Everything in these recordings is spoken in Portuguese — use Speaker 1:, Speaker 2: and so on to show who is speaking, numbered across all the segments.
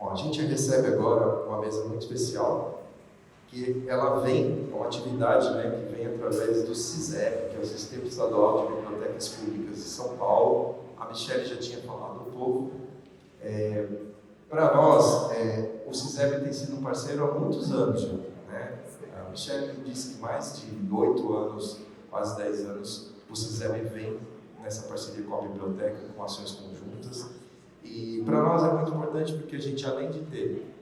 Speaker 1: Bom, a gente recebe agora uma mesa muito especial, que ela vem, é uma atividade, né, que vem através do SISEB, que é o Sistema Estadual de Bibliotecas Públicas de São Paulo. A Michelle já tinha falado um pouco. Para nós, o SISEB tem sido um parceiro há muitos anos já, né? A Michelle disse que mais de 8 anos, quase 10 anos, o SISEB vem nessa parceria com a biblioteca, com ações conjuntas. E para nós é muito importante porque a gente, além de ter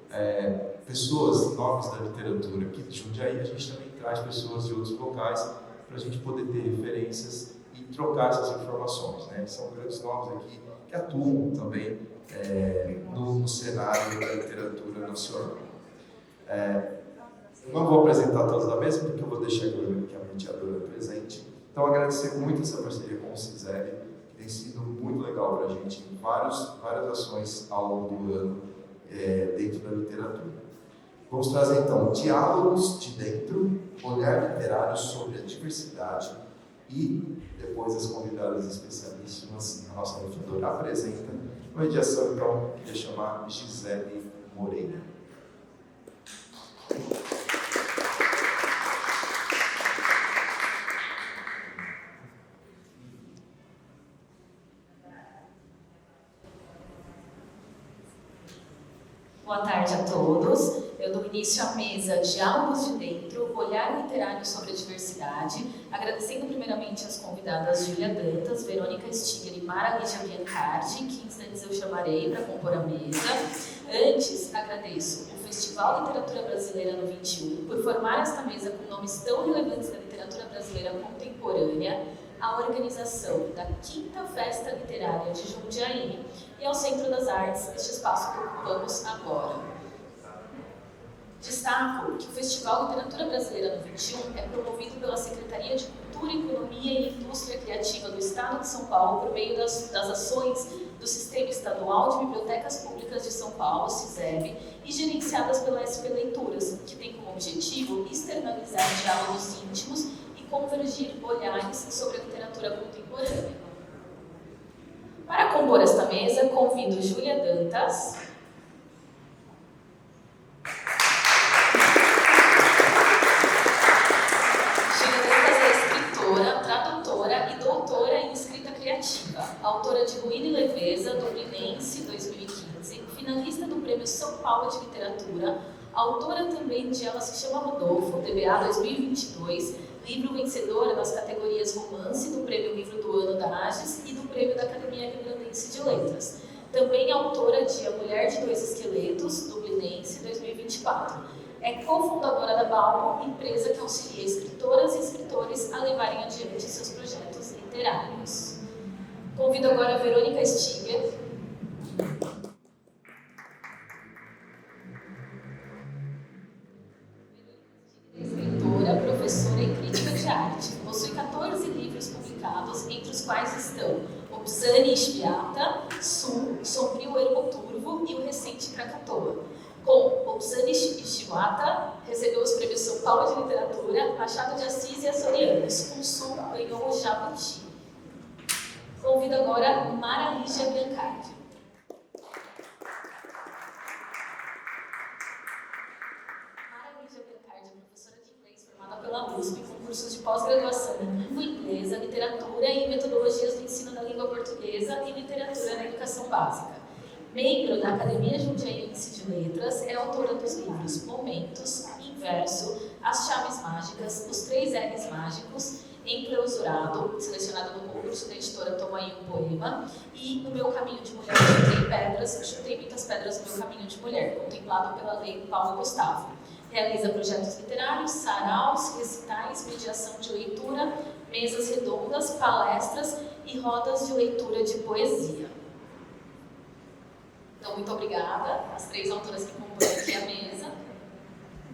Speaker 1: pessoas, nomes da literatura aqui de Jundiaí, a gente também traz pessoas de outros locais para a gente poder ter referências e trocar essas informações, né? São grandes nomes aqui que atuam também no cenário da literatura nacional. Eu não vou apresentar todos da mesa, porque eu vou deixar que a mediadora presente. Então, agradecer muito essa parceria com o SISEB, que tem sido muito legal para a gente em várias ações ao longo do ano dentro da literatura. Vamos trazer, então, diálogos de dentro, olhar literário sobre a diversidade e, depois, as convidadas especialíssimas, a nossa mediadora apresenta. A mediação, então, queria chamar Gisele Moreira.
Speaker 2: Boa tarde a todos. Eu dou início à mesa Diálogos de Dentro, Olhar Literário sobre a Diversidade, agradecendo primeiramente as convidadas Júlia Dantas, Verônica Stiger e Mara Lígia Biancardi, que em instantes eu chamarei para compor a mesa. Antes, agradeço o Festival Literatura Brasileira no 21 por formar esta mesa com nomes tão relevantes da literatura brasileira contemporânea, a organização da 5ª Festa Literária de Jundiaí e ao Centro das Artes, este espaço que ocupamos agora. Destaco que o Festival Literatura Brasileira no 21 é promovido pela Secretaria de Cultura, Economia e Indústria Criativa do Estado de São Paulo por meio das ações do Sistema Estadual de Bibliotecas Públicas de São Paulo, SISEB, e gerenciadas pela SP Leituras, que tem como objetivo externalizar diálogos íntimos convergir olhares sobre a literatura contemporânea. Para compor esta mesa, convido Júlia Dantas, é escritora, tradutora e doutora em escrita criativa, autora de Ruína e Leveza, Dublinense, 2015, finalista do Prêmio São Paulo de Literatura, autora também de Ela se chama Rodolfo, DBA 2022, livro vencedora nas categorias Romance do Prêmio Livro do Ano da AGES e do Prêmio da Academia Rio-Grandense de Letras. Também autora de A Mulher de Dois Esqueletos, Dublinense, 2024. É cofundadora da Balbo, empresa que auxilia escritoras e escritores a levarem adiante seus projetos literários. Convido agora a Verônica Stiger. Professora e crítica de arte. Possui 14 livros publicados, entre os quais estão Obsani Espiata, Sul, Sombrio Ermo Turvo e o recente Krakatoa. Com Obsani Espiata, recebeu os prêmios São Paulo de Literatura, Machado de Assis e Açorianos. Com Sul, ganhou o Jabuti. Convido agora Mara Lígia Biancardi. Pela USP, com cursos de pós-graduação em língua inglesa, literatura e metodologias do ensino da língua portuguesa e literatura na educação básica. Membro da Academia Jundiaiense de Letras, é autora dos livros Momentos, Inverso, As Chaves Mágicas, Os 3 R's Mágicos, Enclausurado, selecionado no concurso da editora Tomaí um Poema, e No Meu Caminho de Mulher, Chutei Muitas Pedras no Meu Caminho de Mulher, contemplado pela Lei Paulo Gustavo. Realiza projetos literários, saraus, recitais, mediação de leitura, mesas redondas, palestras e rodas de leitura de poesia. Então, muito obrigada às 3 autoras que compõem aqui a mesa.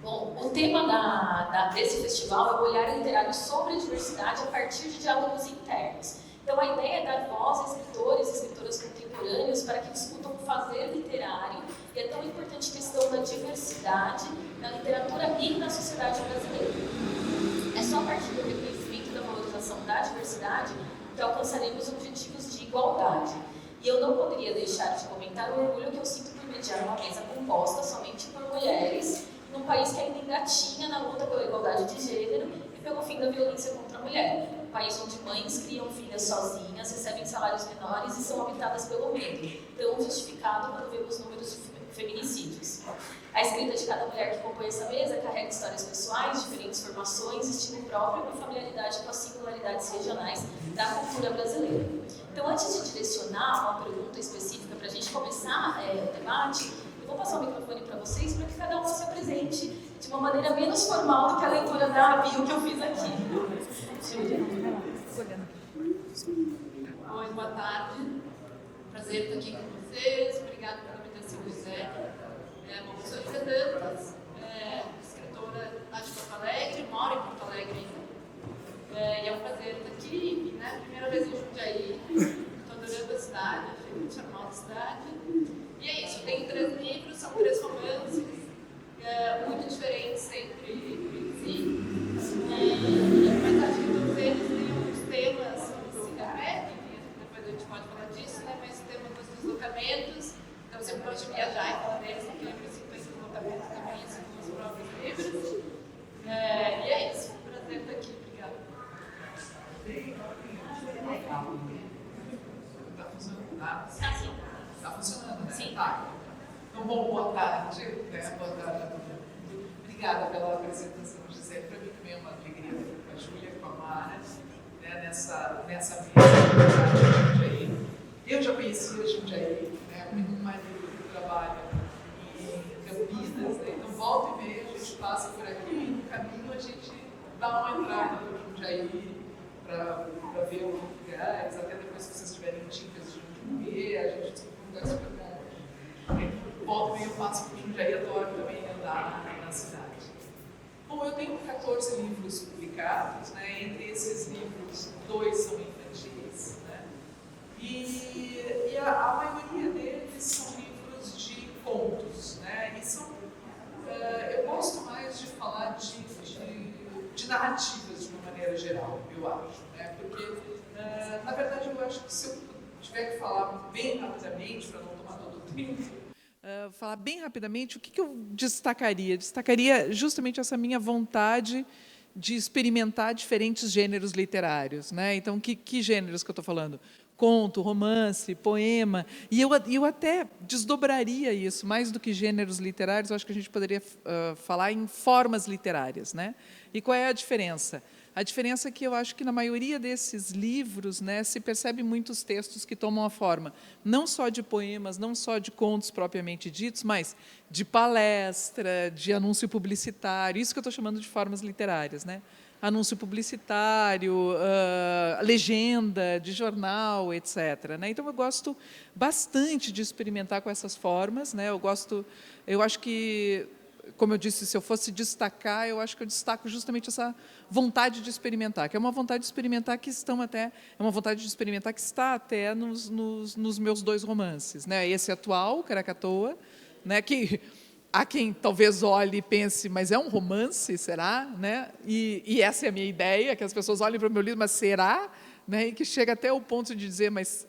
Speaker 2: Bom, o tema desse festival é o olhar literário sobre a diversidade a partir de diálogos internos. Então, a ideia é dar voz a escritores e escritoras contemporâneos para que discutam o fazer literário e a tão importante questão da diversidade na literatura e na sociedade brasileira. É só a partir do reconhecimento e da valorização da diversidade que alcançaremos objetivos de igualdade. E eu não poderia deixar de comentar o orgulho que eu sinto por mediar uma mesa composta composta somente por mulheres, num país que ainda engatinha na luta pela igualdade de gênero e pelo fim da violência contra a mulher. Um país onde mães criam filhas sozinhas, recebem salários menores e são habitadas pelo medo, tão justificado quando vemos números de feminicídios. A escrita de cada mulher que compõe essa mesa carrega histórias pessoais, diferentes formações, estilo próprio e familiaridade com as singularidades regionais da cultura brasileira. Então, antes de direcionar uma pergunta específica para a gente começar o debate, eu vou passar o microfone para vocês para que cada um se apresente de uma maneira menos formal do que a leitura da bio que eu fiz aqui.
Speaker 3: Oi, boa tarde. Prazer estar aqui com vocês. Obrigada pela invitação, José. Bom, eu sou Lívia Dantas, escritora lá de Porto Alegre, moro em Porto Alegre ainda. E é um prazer estar aqui, né? Primeira vez em Jundiaí. Estou adorando a cidade, achei muito charmosa a cidade. E é isso, eu tenho 3 livros, são 3 romances, muito diferentes entre si. Mas acho que todos eles têm alguns temas que se repetem, depois a gente pode falar disso, né? Mas o tema dos deslocamentos, então eu sempre gosto de viajar e falar deles, porque eu preciso ter deslocamentos também, assim como os próprios livros. E é isso, um prazer estar aqui, obrigada.
Speaker 4: Está funcionando? Tá?
Speaker 2: Sim.
Speaker 4: Está funcionando, né?
Speaker 2: Sim.
Speaker 4: Tá. Então, bom, boa tarde. Boa tarde a todo mundo. Obrigada pela apresentação, José. Para mim também é uma alegria estar aqui com a Júlia, com a Mara, né, nessa mesa de Jundiaí. Eu já conhecia Jundiaí, né? Meu marido trabalha em Campinas, né? Então volta e meia a gente passa por aqui e no caminho a gente dá uma entrada no Jundiaí para ver os lugares, até depois que vocês tiverem dicas de onde comer, a gente tem um lugar super bom. Volta e meia eu passo por Jundiaí, adoro também andar na cidade. Bom, eu tenho 14 livros publicados, né? Entre esses livros, 2 são infantis, né? E a maioria deles são livros de contos, né? E são, eu gosto mais de falar de narrativas de uma maneira geral, eu acho, né? Porque, na verdade, eu acho que se eu tiver que falar bem rapidamente, para não tomar todo o tempo, falar bem rapidamente, o que eu destacaria? Destacaria justamente essa minha vontade de experimentar diferentes gêneros literários, né? Então, que gêneros que eu estou falando? Conto, romance, poema, e eu até desdobraria isso, mais do que gêneros literários, eu acho que a gente poderia falar em formas literárias, né? E qual é a diferença? A diferença é que eu acho que, na maioria desses livros, né, se percebe muitos textos que tomam a forma, não só de poemas, não só de contos propriamente ditos, mas de palestra, de anúncio publicitário, isso que eu estou chamando de formas literárias, né? Anúncio publicitário, legenda de jornal, etc., né? Então, eu gosto bastante de experimentar com essas formas, né? Eu acho que, como eu disse, se eu fosse destacar, eu acho que eu destaco justamente essa vontade de experimentar, que é uma vontade de experimentar que está até nos meus 2 romances, né? Esse atual, Caracatoa, né? Que há quem talvez olhe e pense, mas é um romance, será? Né? E essa é a minha ideia, que as pessoas olhem para o meu livro, mas será? Né? E que chega até o ponto de dizer, mas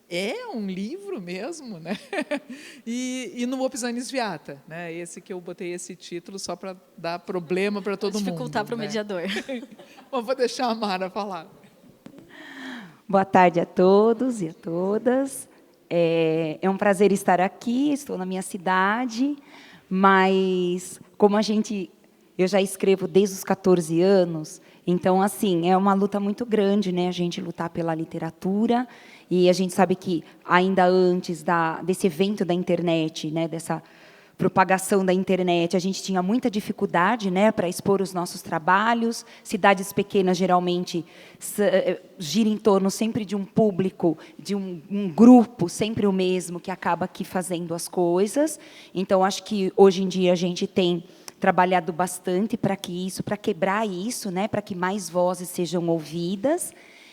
Speaker 4: é um livro mesmo? Né? E no Opisanis Viata, né? Esse que eu botei esse título só para dar problema para todo mundo.
Speaker 5: Dificultar para o mediador.
Speaker 4: Bom, vou deixar a Mara falar.
Speaker 6: Boa tarde a todos e a todas. É um prazer estar aqui, estou na minha cidade, mas como eu já escrevo desde os 14 anos, então, assim, é uma luta muito grande, né, a gente lutar pela literatura, e a gente sabe que, ainda antes desse evento da internet, né, dessa propagação da internet, a gente tinha muita dificuldade, né, para expor os nossos trabalhos. Cidades pequenas, geralmente, giram em torno sempre de um público, de um grupo, sempre o mesmo, que acaba aqui fazendo as coisas. Então, acho que, hoje em dia, a gente tem trabalhado bastante para quebrar isso, né, para que mais vozes sejam ouvidas.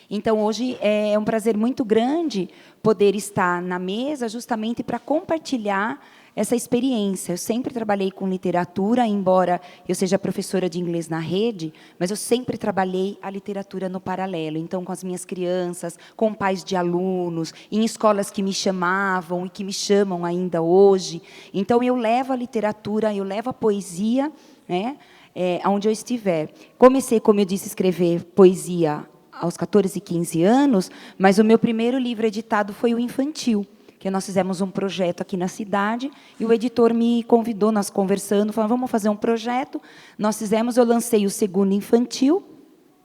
Speaker 6: Então, hoje é um prazer muito grande poder estar na mesa justamente para compartilhar essa experiência. Eu sempre trabalhei com literatura, embora eu seja professora de inglês na rede, mas eu sempre trabalhei a literatura no paralelo. Então, com as minhas crianças, com pais de alunos, em escolas que me chamavam e que me chamam ainda hoje. Então, eu levo a literatura, eu levo a poesia, né, aonde eu estiver. Comecei, como eu disse, a escrever poesia aos 14, 15 anos, mas o meu primeiro livro editado foi o infantil, que nós fizemos um projeto aqui na cidade, e o editor me convidou, nós conversando, falando, vamos fazer um projeto. Nós fizemos, eu lancei o segundo infantil,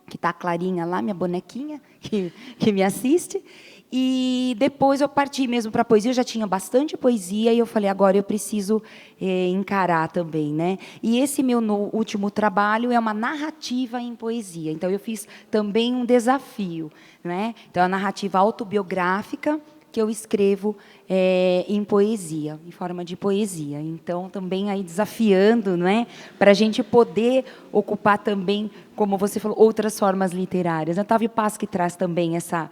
Speaker 6: que está a Clarinha lá, minha bonequinha, que me assiste, e depois eu parti mesmo para a poesia. Eu já tinha bastante poesia, e eu falei, agora eu preciso encarar também, né? E esse meu último trabalho é uma narrativa em poesia. Então, eu fiz também um desafio, né? Então, a narrativa autobiográfica, que eu escrevo em poesia, em forma de poesia. Então, também aí desafiando, né, para a gente poder ocupar também, como você falou, outras formas literárias. A Otávio Paz que traz também essa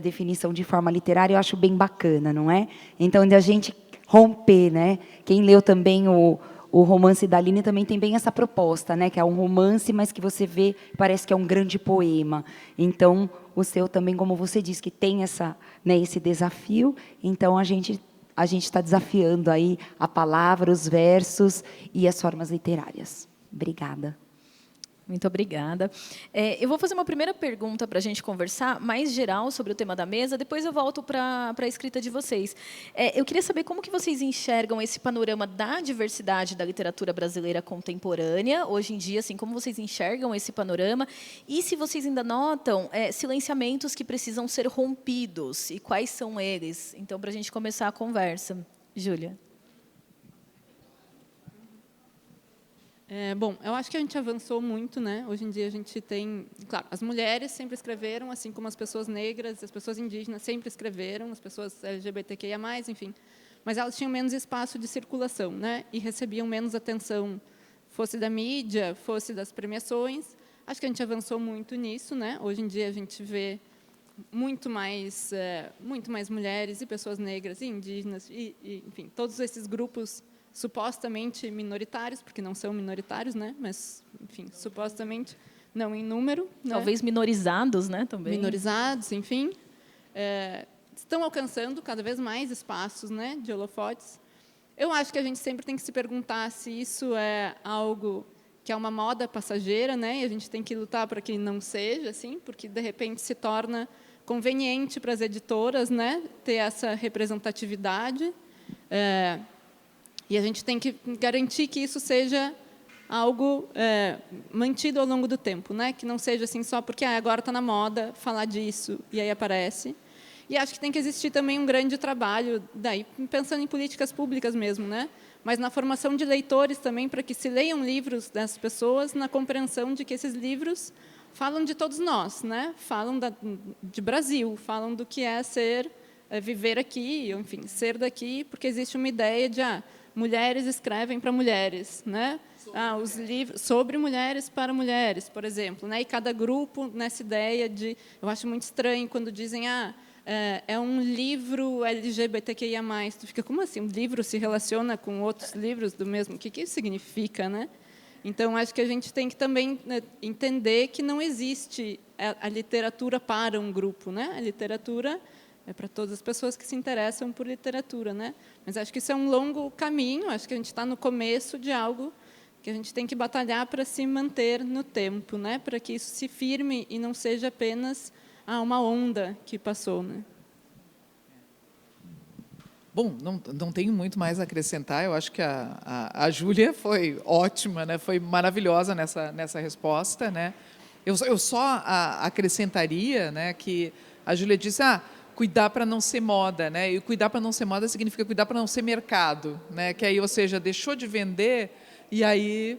Speaker 6: definição de forma literária, eu acho bem bacana, não é? Então, de a gente romper, né? Quem leu também o romance da Aline também tem bem essa proposta, né? Que é um romance, mas que você vê, parece que é um grande poema. Então, o seu também, como você disse, que tem né, esse desafio, então a gente está desafiando aí a palavra, os versos e as formas literárias. Obrigada.
Speaker 2: Muito obrigada. Eu vou fazer uma primeira pergunta para a gente conversar, mais geral, sobre o tema da mesa, depois eu volto para a escrita de vocês. Eu queria saber como que vocês enxergam esse panorama da diversidade da literatura brasileira contemporânea, hoje em dia, assim, como vocês enxergam esse panorama, e se vocês ainda notam silenciamentos que precisam ser rompidos, e quais são eles? Então, para a gente começar a conversa. Júlia.
Speaker 5: Bom, eu acho que a gente avançou muito, né? Hoje em dia a gente tem, claro, as mulheres sempre escreveram, assim como as pessoas negras, as pessoas indígenas sempre escreveram, as pessoas LGBTQIA+, enfim, mas elas tinham menos espaço de circulação, né? E recebiam menos atenção, fosse da mídia, fosse das premiações. Acho que a gente avançou muito nisso, né? Hoje em dia a gente vê muito mais mulheres e pessoas negras e indígenas e enfim, todos esses grupos supostamente minoritários, porque não são minoritários, né? Mas, enfim, supostamente não em número.
Speaker 2: Talvez minorizados, né? Também.
Speaker 5: Minorizados, enfim. Estão alcançando cada vez mais espaços, né, de holofotes. Eu acho que a gente sempre tem que se perguntar se isso é algo que é uma moda passageira, né? E a gente tem que lutar para que não seja assim, porque, de repente, se torna conveniente para as editoras, né, ter essa representatividade. E a gente tem que garantir que isso seja algo mantido ao longo do tempo, né? Que não seja assim só porque agora está na moda falar disso e aí aparece. E acho que tem que existir também um grande trabalho, daí pensando em políticas públicas mesmo, né? Mas na formação de leitores também, para que se leiam livros dessas pessoas, na compreensão de que esses livros falam de todos nós, né? Falam de Brasil, falam do que é viver aqui, ou, enfim, ser daqui, porque existe uma ideia de mulheres escrevem para mulheres, né? Os livros sobre mulheres para mulheres, por exemplo, né? E cada grupo nessa ideia de, eu acho muito estranho quando dizem é um livro LGBTQIA+. Tu fica, como assim? Um livro se relaciona com outros livros do mesmo? O que isso significa, né? Então, acho que a gente tem que também entender que não existe a literatura para um grupo, né? A literatura é para todas as pessoas que se interessam por literatura, né? Mas acho que isso é um longo caminho, acho que a gente está no começo de algo que a gente tem que batalhar para se manter no tempo, né? Para que isso se firme e não seja apenas uma onda que passou, né?
Speaker 4: Bom, não tenho muito mais a acrescentar. Eu acho que a Júlia foi ótima, né? Foi maravilhosa nessa resposta, né? Eu só acrescentaria, né, que a Júlia disse, cuidar para não ser moda, né? E cuidar para não ser moda significa cuidar para não ser mercado, né? Que aí, ou seja, deixou de vender e aí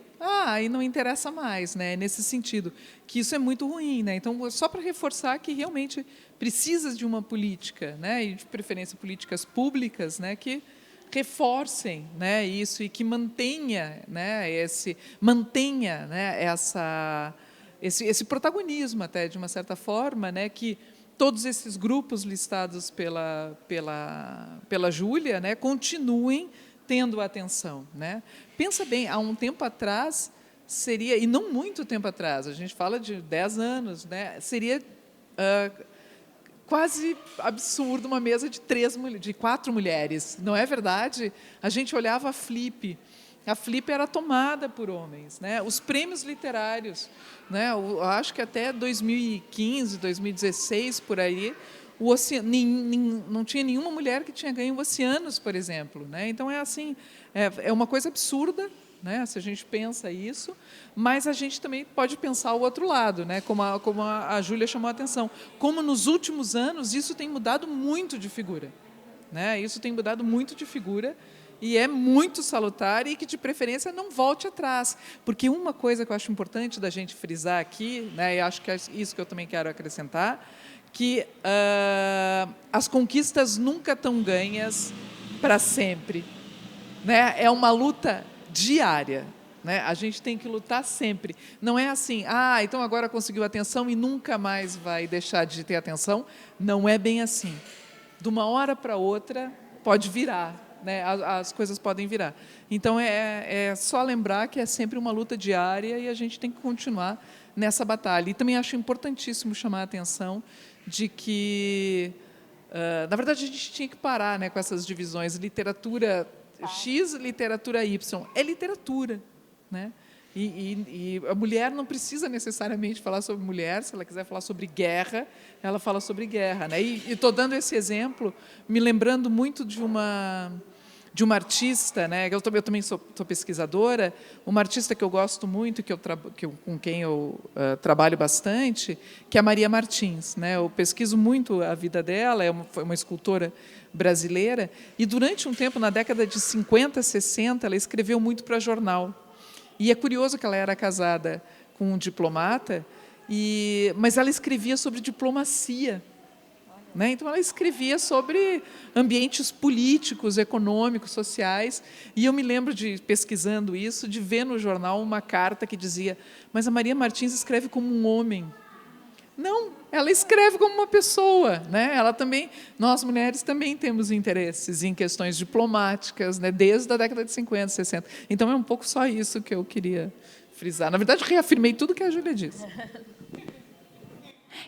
Speaker 4: não interessa mais, né? Nesse sentido, que isso é muito ruim, né? Então, só para reforçar que realmente precisa de uma política, né? E de preferência políticas públicas, né? Que reforcem, né? Isso e que mantenha, né? Esse protagonismo até de uma certa forma, né? Que todos esses grupos listados pela Júlia, né, continuem tendo atenção, né? Pensa bem, há um tempo atrás seria, e não muito tempo atrás, a gente fala de 10 anos, né? Seria quase absurdo uma mesa de 4 mulheres, não é verdade? A gente olhava a Flip era tomada por homens, né? Os prêmios literários, né? Eu acho que até 2015, 2016, por aí, não tinha nenhuma mulher que tinha ganho o Oceanos, por exemplo, né? Então, assim, é uma coisa absurda, né, se a gente pensa isso, mas a gente também pode pensar o outro lado, né, como a Júlia chamou a atenção, como nos últimos anos isso tem mudado muito de figura, né, isso tem mudado muito de figura e é muito salutar e que, de preferência, não volte atrás, porque uma coisa que eu acho importante da gente frisar aqui, né, e acho que é isso que eu também quero acrescentar, que as conquistas nunca estão ganhas para sempre, né, é uma luta diária, né? A gente tem que lutar sempre. Não é assim, então agora conseguiu atenção e nunca mais vai deixar de ter atenção. Não é bem assim. De uma hora para outra, pode virar, né? As coisas podem virar. Então, é só lembrar que é sempre uma luta diária e a gente tem que continuar nessa batalha. E também acho importantíssimo chamar a atenção de que, na verdade, a gente tinha que parar, né, com essas divisões. Literatura X, literatura Y. É literatura, né? E a mulher não precisa necessariamente falar sobre mulher, se ela quiser falar sobre guerra, ela fala sobre guerra, né? E estou dando esse exemplo, me lembrando muito de uma artista, né? Eu também sou pesquisadora, uma artista que eu gosto muito, com quem eu trabalho bastante, que é a Maria Martins, né? Eu pesquiso muito a vida dela, foi uma escultora brasileira, e durante um tempo, na década de 50, 60, ela escreveu muito para jornal. E é curioso que ela era casada com um diplomata, mas ela escrevia sobre diplomacia, né? Então, ela escrevia sobre ambientes políticos, econômicos, sociais, e eu me lembro, pesquisando isso, de ver no jornal uma carta que dizia: mas a Maria Martins escreve como um homem. Não, ela escreve como uma pessoa, né? Nós mulheres também temos interesses em questões diplomáticas, né? Desde a década de 50, 60. Então, é um pouco só isso que eu queria frisar. Na verdade, reafirmei tudo que a Júlia disse.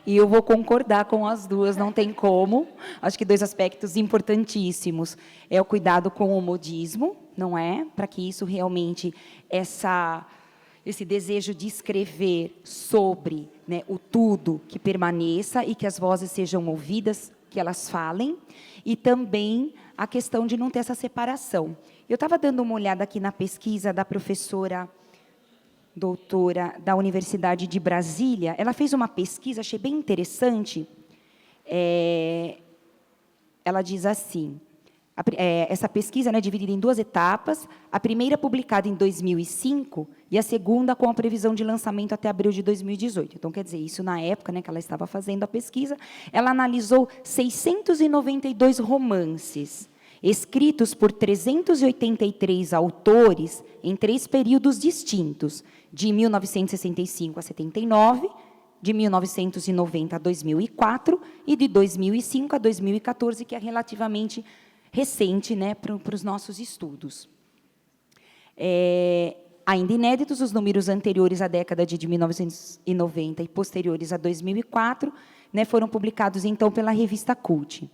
Speaker 6: E eu vou concordar com as duas, não tem como. Acho que 2 aspectos importantíssimos. É o cuidado com o modismo, não é? Para que isso realmente, esse desejo de escrever sobre, né, o tudo, que permaneça e que as vozes sejam ouvidas, que elas falem. E também a questão de não ter essa separação. Eu estava dando uma olhada aqui na pesquisa da professora doutora da Universidade de Brasília. Ela fez uma pesquisa, achei bem interessante. Ela diz assim, essa pesquisa, né, é dividida em 2 etapas, a primeira publicada em 2005 e a segunda com a previsão de lançamento até abril de 2018. Então, quer dizer, isso na época, né, que ela estava fazendo a pesquisa, ela analisou 692 romances, escritos por 383 autores em 3 períodos distintos, de 1965 a 79, de 1990 a 2004 e de 2005 a 2014, que é relativamente recente, né, para os nossos estudos. Ainda inéditos, os números anteriores à década de 1990 e posteriores a 2004, né, foram publicados, então, pela revista Cult.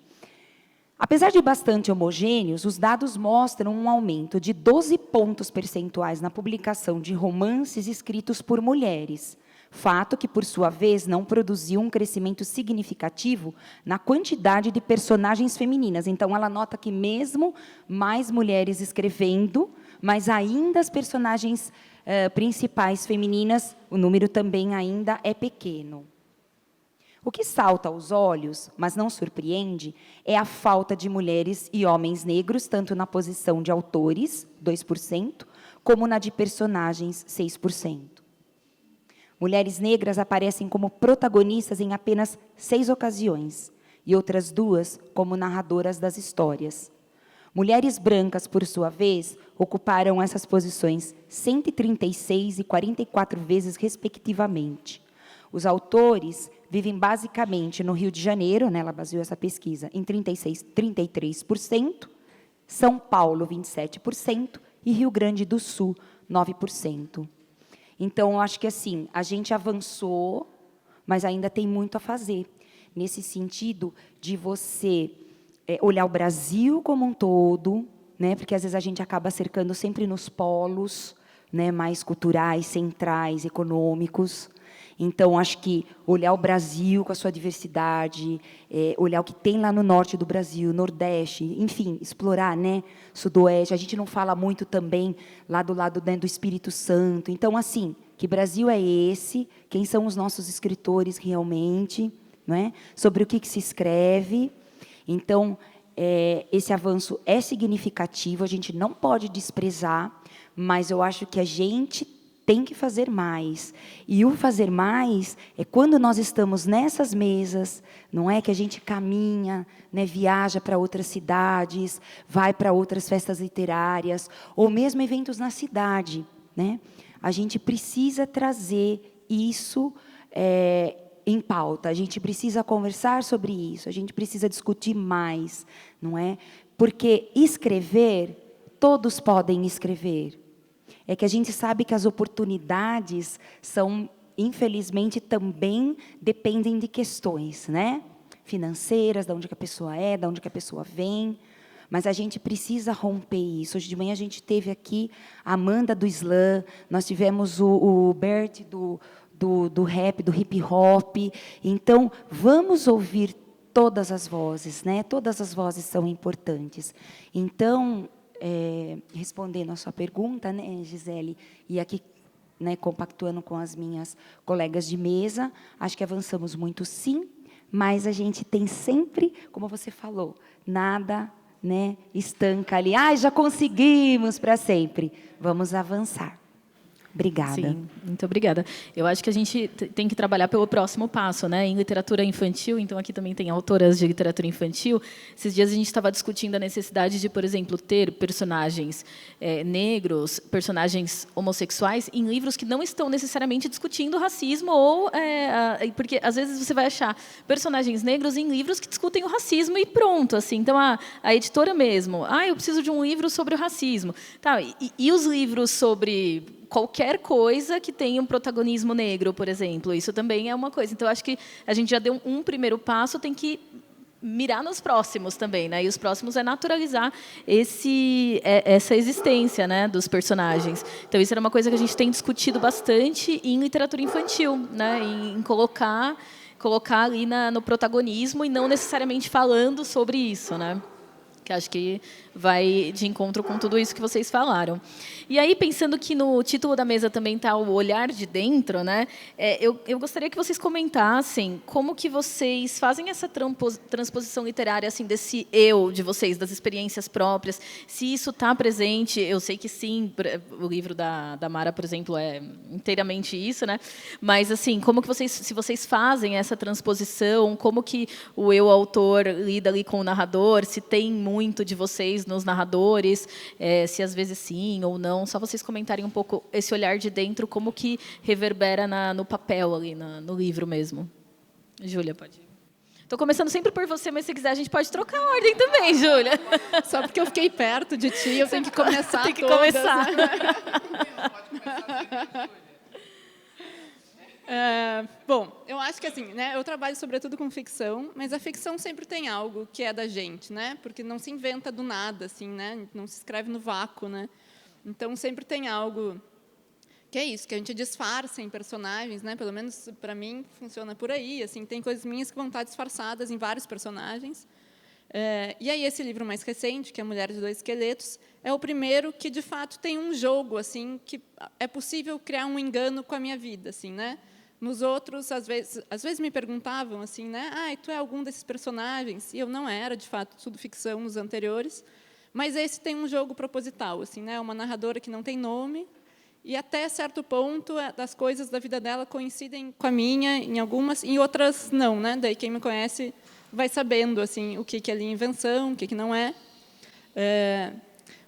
Speaker 6: Apesar de bastante homogêneos, os dados mostram um aumento de 12 pontos percentuais na publicação de romances escritos por mulheres, fato que, por sua vez, não produziu um crescimento significativo na quantidade de personagens femininas. Então, ela nota que mesmo mais mulheres escrevendo, mas ainda as personagens principais femininas, o número também ainda é pequeno. O que salta aos olhos, mas não surpreende, é a falta de mulheres e homens negros, tanto na posição de autores, 2%, como na de personagens, 6%. Mulheres negras aparecem como protagonistas em apenas 6 ocasiões, e outras 2 como narradoras das histórias. Mulheres brancas, por sua vez, ocuparam essas posições 136 e 44 vezes, respectivamente. Os autores vivem basicamente no Rio de Janeiro, né, ela baseou essa pesquisa em 33%, São Paulo, 27%, e Rio Grande do Sul, 9%. Então, eu acho que, assim, a gente avançou, mas ainda tem muito a fazer, nesse sentido de você olhar o Brasil como um todo, né, porque, às vezes, a gente acaba cercando sempre nos polos, né, mais culturais, centrais, econômicos. Então, acho que olhar o Brasil com a sua diversidade, olhar o que tem lá no norte do Brasil, nordeste, enfim, explorar, né, sudoeste. A gente não fala muito também lá do lado, né, do Espírito Santo. Então, assim, que Brasil é esse? Quem são os nossos escritores realmente? Não é? Sobre o que se escreve. Então, esse avanço é significativo, a gente não pode desprezar, mas eu acho que a gente tem que fazer mais. E o fazer mais é quando nós estamos nessas mesas, não é que a gente caminha, né, viaja para outras cidades, vai para outras festas literárias, ou mesmo eventos na cidade, né? A gente precisa trazer isso em pauta, a gente precisa conversar sobre isso, a gente precisa discutir mais, não é? Porque escrever, todos podem escrever. É que a gente sabe que as oportunidades são, infelizmente, também dependem de questões, né? Financeiras, de onde que a pessoa é, de onde que a pessoa vem. Mas a gente precisa romper isso. Hoje de manhã a gente teve aqui a Amanda do slam, nós tivemos o Bert do rap, do hip hop. Então, vamos ouvir todas as vozes, né? Todas as vozes são importantes. Então, respondendo a sua pergunta, né, Gisele, e aqui, né, compactuando com as minhas colegas de mesa, acho que avançamos muito, sim, mas a gente tem sempre, como você falou, nada, né, estanca ali, já conseguimos para sempre. Vamos avançar. Obrigada.
Speaker 2: Sim, muito obrigada. Eu acho que a gente tem que trabalhar pelo próximo passo, né? Em literatura infantil, então aqui também tem autoras de literatura infantil. Esses dias a gente estava discutindo a necessidade de, por exemplo, ter personagens negros, personagens homossexuais em livros que não estão necessariamente discutindo racismo ou porque às vezes você vai achar personagens negros em livros que discutem o racismo e pronto, assim. Então a editora mesmo, eu preciso de um livro sobre o racismo, tá? E os livros sobre qualquer coisa que tenha um protagonismo negro, por exemplo. Isso também é uma coisa. Então, acho que a gente já deu um primeiro passo, tem que mirar nos próximos também, né? E os próximos é naturalizar essa existência, né, dos personagens. Então, isso era uma coisa que a gente tem discutido bastante em literatura infantil, né? Em colocar ali no protagonismo e não necessariamente falando sobre isso, né? Que acho que vai de encontro com tudo isso que vocês falaram. E aí, pensando que no título da mesa também está o olhar de dentro, né? Eu gostaria que vocês comentassem como que vocês fazem essa transposição literária assim, desse eu de vocês, das experiências próprias, se isso está presente. Eu sei que sim, o livro da Mara, por exemplo, é inteiramente isso, né? Mas, assim, como que vocês, se vocês fazem essa transposição, como que o eu autor lida ali com o narrador, se tem muito de vocês nos narradores, se às vezes sim ou não, só vocês comentarem um pouco esse olhar de dentro, como que reverbera no papel ali, no livro mesmo. Júlia, pode ir. Estou começando sempre por você, mas se quiser a gente pode trocar a ordem também, Júlia.
Speaker 5: Só porque eu fiquei perto de ti, eu tenho que começar
Speaker 2: Tem que
Speaker 5: todas.
Speaker 2: começar.
Speaker 4: Pode começar.
Speaker 5: Bom, eu acho que assim, né, eu trabalho sobretudo com ficção, mas a ficção sempre tem algo que é da gente, né? Porque não se inventa do nada, assim, né? Não se escreve no vácuo, né? Então sempre tem algo que é isso, que a gente disfarça em personagens, né? Pelo menos para mim funciona por aí, assim, tem coisas minhas que vão estar disfarçadas em vários personagens. E aí esse livro mais recente, que é Mulher de Dois Esqueletos, é o primeiro que de fato tem um jogo, assim, que é possível criar um engano com a minha vida, assim, né? Nos outros, às vezes me perguntavam assim, né? Tu é algum desses personagens? E eu não era, de fato, tudo ficção nos anteriores. Mas esse tem um jogo proposital, assim, né? Uma narradora que não tem nome e até certo ponto as coisas da vida dela coincidem com a minha, em algumas, em outras não, né? Daí quem me conhece vai sabendo assim o que é ali invenção, o que não é.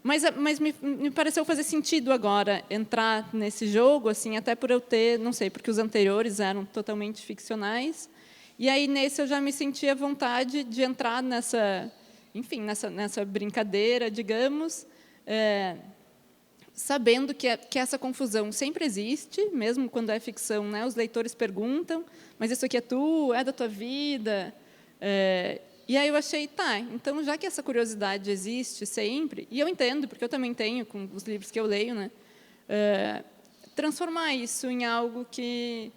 Speaker 5: Mas me pareceu fazer sentido agora entrar nesse jogo, assim, até por eu ter, não sei, porque os anteriores eram totalmente ficcionais. E aí, nesse, eu já me sentia à vontade de entrar enfim, nessa brincadeira, digamos, sabendo que essa confusão sempre existe, mesmo quando é ficção, né? Os leitores perguntam, mas isso aqui é da tua vida? E aí eu achei, então, já que essa curiosidade existe sempre, e eu entendo, porque eu também tenho com os livros que eu leio, né? Transformar isso em algo que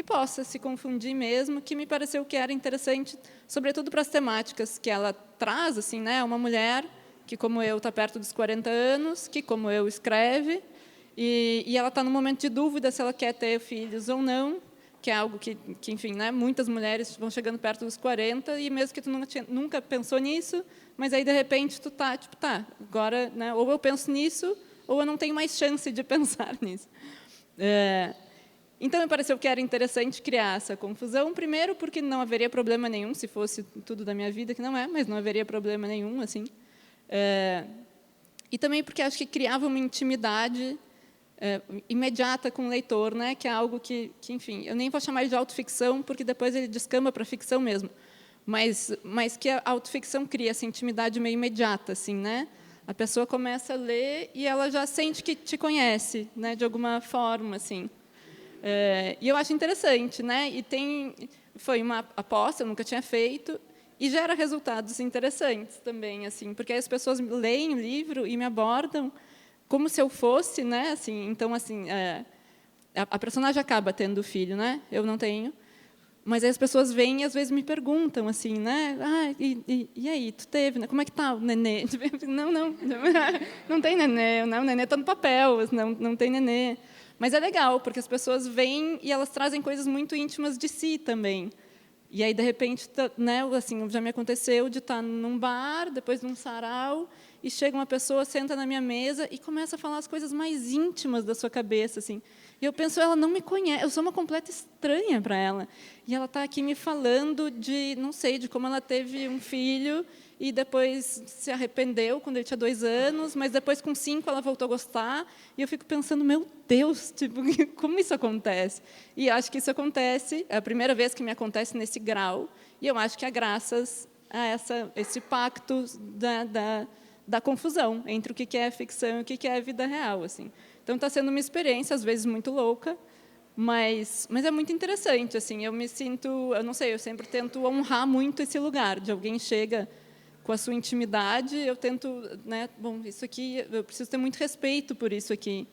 Speaker 5: possa se confundir mesmo, que me pareceu que era interessante, sobretudo para as temáticas que ela traz, assim, né? Uma mulher que, como eu, está perto dos 40 anos, que, como eu, escreve, e ela está num momento de dúvida se ela quer ter filhos ou não, que é algo que enfim, né? Muitas mulheres vão chegando perto dos 40, e mesmo que tu nunca pensou nisso, mas aí, de repente, tu agora, né? Ou eu penso nisso, ou eu não tenho mais chance de pensar nisso. Então, me pareceu que era interessante criar essa confusão, primeiro porque não haveria problema nenhum, se fosse tudo da minha vida, que não é, mas não haveria problema nenhum, assim. E também porque acho que criava uma intimidade imediata com o leitor, né? Que é algo que, enfim, eu nem vou chamar de autoficção, porque depois ele descamba para a ficção mesmo, mas que a autoficção cria essa intimidade meio imediata, assim, né? A pessoa começa a ler e ela já sente que te conhece, né? De alguma forma, assim. E eu acho interessante, né? E foi uma aposta, eu nunca tinha feito, e gera resultados interessantes também, assim, porque as pessoas leem o livro e me abordam como se eu fosse, né? Assim, então, assim, a personagem acaba tendo filho, né? Eu não tenho, mas aí as pessoas vêm e às vezes me perguntam, assim, né? E aí, tu teve, né? Como é que tá o nenê? Não tem nenê, não, o nenê está no papel, não tem nenê. Mas é legal, porque as pessoas vêm e elas trazem coisas muito íntimas de si também. E aí, de repente, né, assim, já me aconteceu de estar num bar, depois num sarau, e chega uma pessoa, senta na minha mesa e começa a falar as coisas mais íntimas da sua cabeça, assim. E eu penso, ela não me conhece, eu sou uma completa estranha para ela. E ela está aqui me falando não sei, de como ela teve um filho e depois se arrependeu quando ele tinha 2 anos, mas depois, com 5, ela voltou a gostar. E eu fico pensando, meu Deus, tipo, como isso acontece? E acho que isso acontece, é a primeira vez que me acontece nesse grau, e eu acho que é graças a esse pacto da confusão entre o que é ficção e o que é a vida real, assim. Então, está sendo uma experiência, às vezes, muito louca, mas é muito interessante, assim. Eu me sinto, eu não sei, eu sempre tento honrar muito esse lugar, de alguém chega com a sua intimidade, eu tento, né, bom, isso aqui, eu preciso ter muito respeito por isso aqui,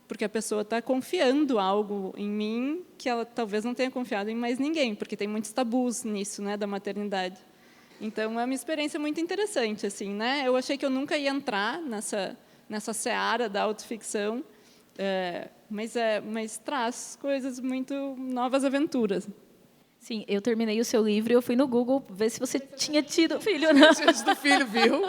Speaker 5: porque a pessoa está confiando algo em mim que ela talvez não tenha confiado em mais ninguém, porque tem muitos tabus nisso, né, da maternidade. Então, é uma experiência muito interessante, assim, né? Eu achei que eu nunca ia entrar nessa seara da autoficção, mas traz coisas muito novas aventuras.
Speaker 2: Sim, eu terminei o seu livro e eu fui no Google ver se você tinha tido filho, né?
Speaker 4: Antes do filho, viu?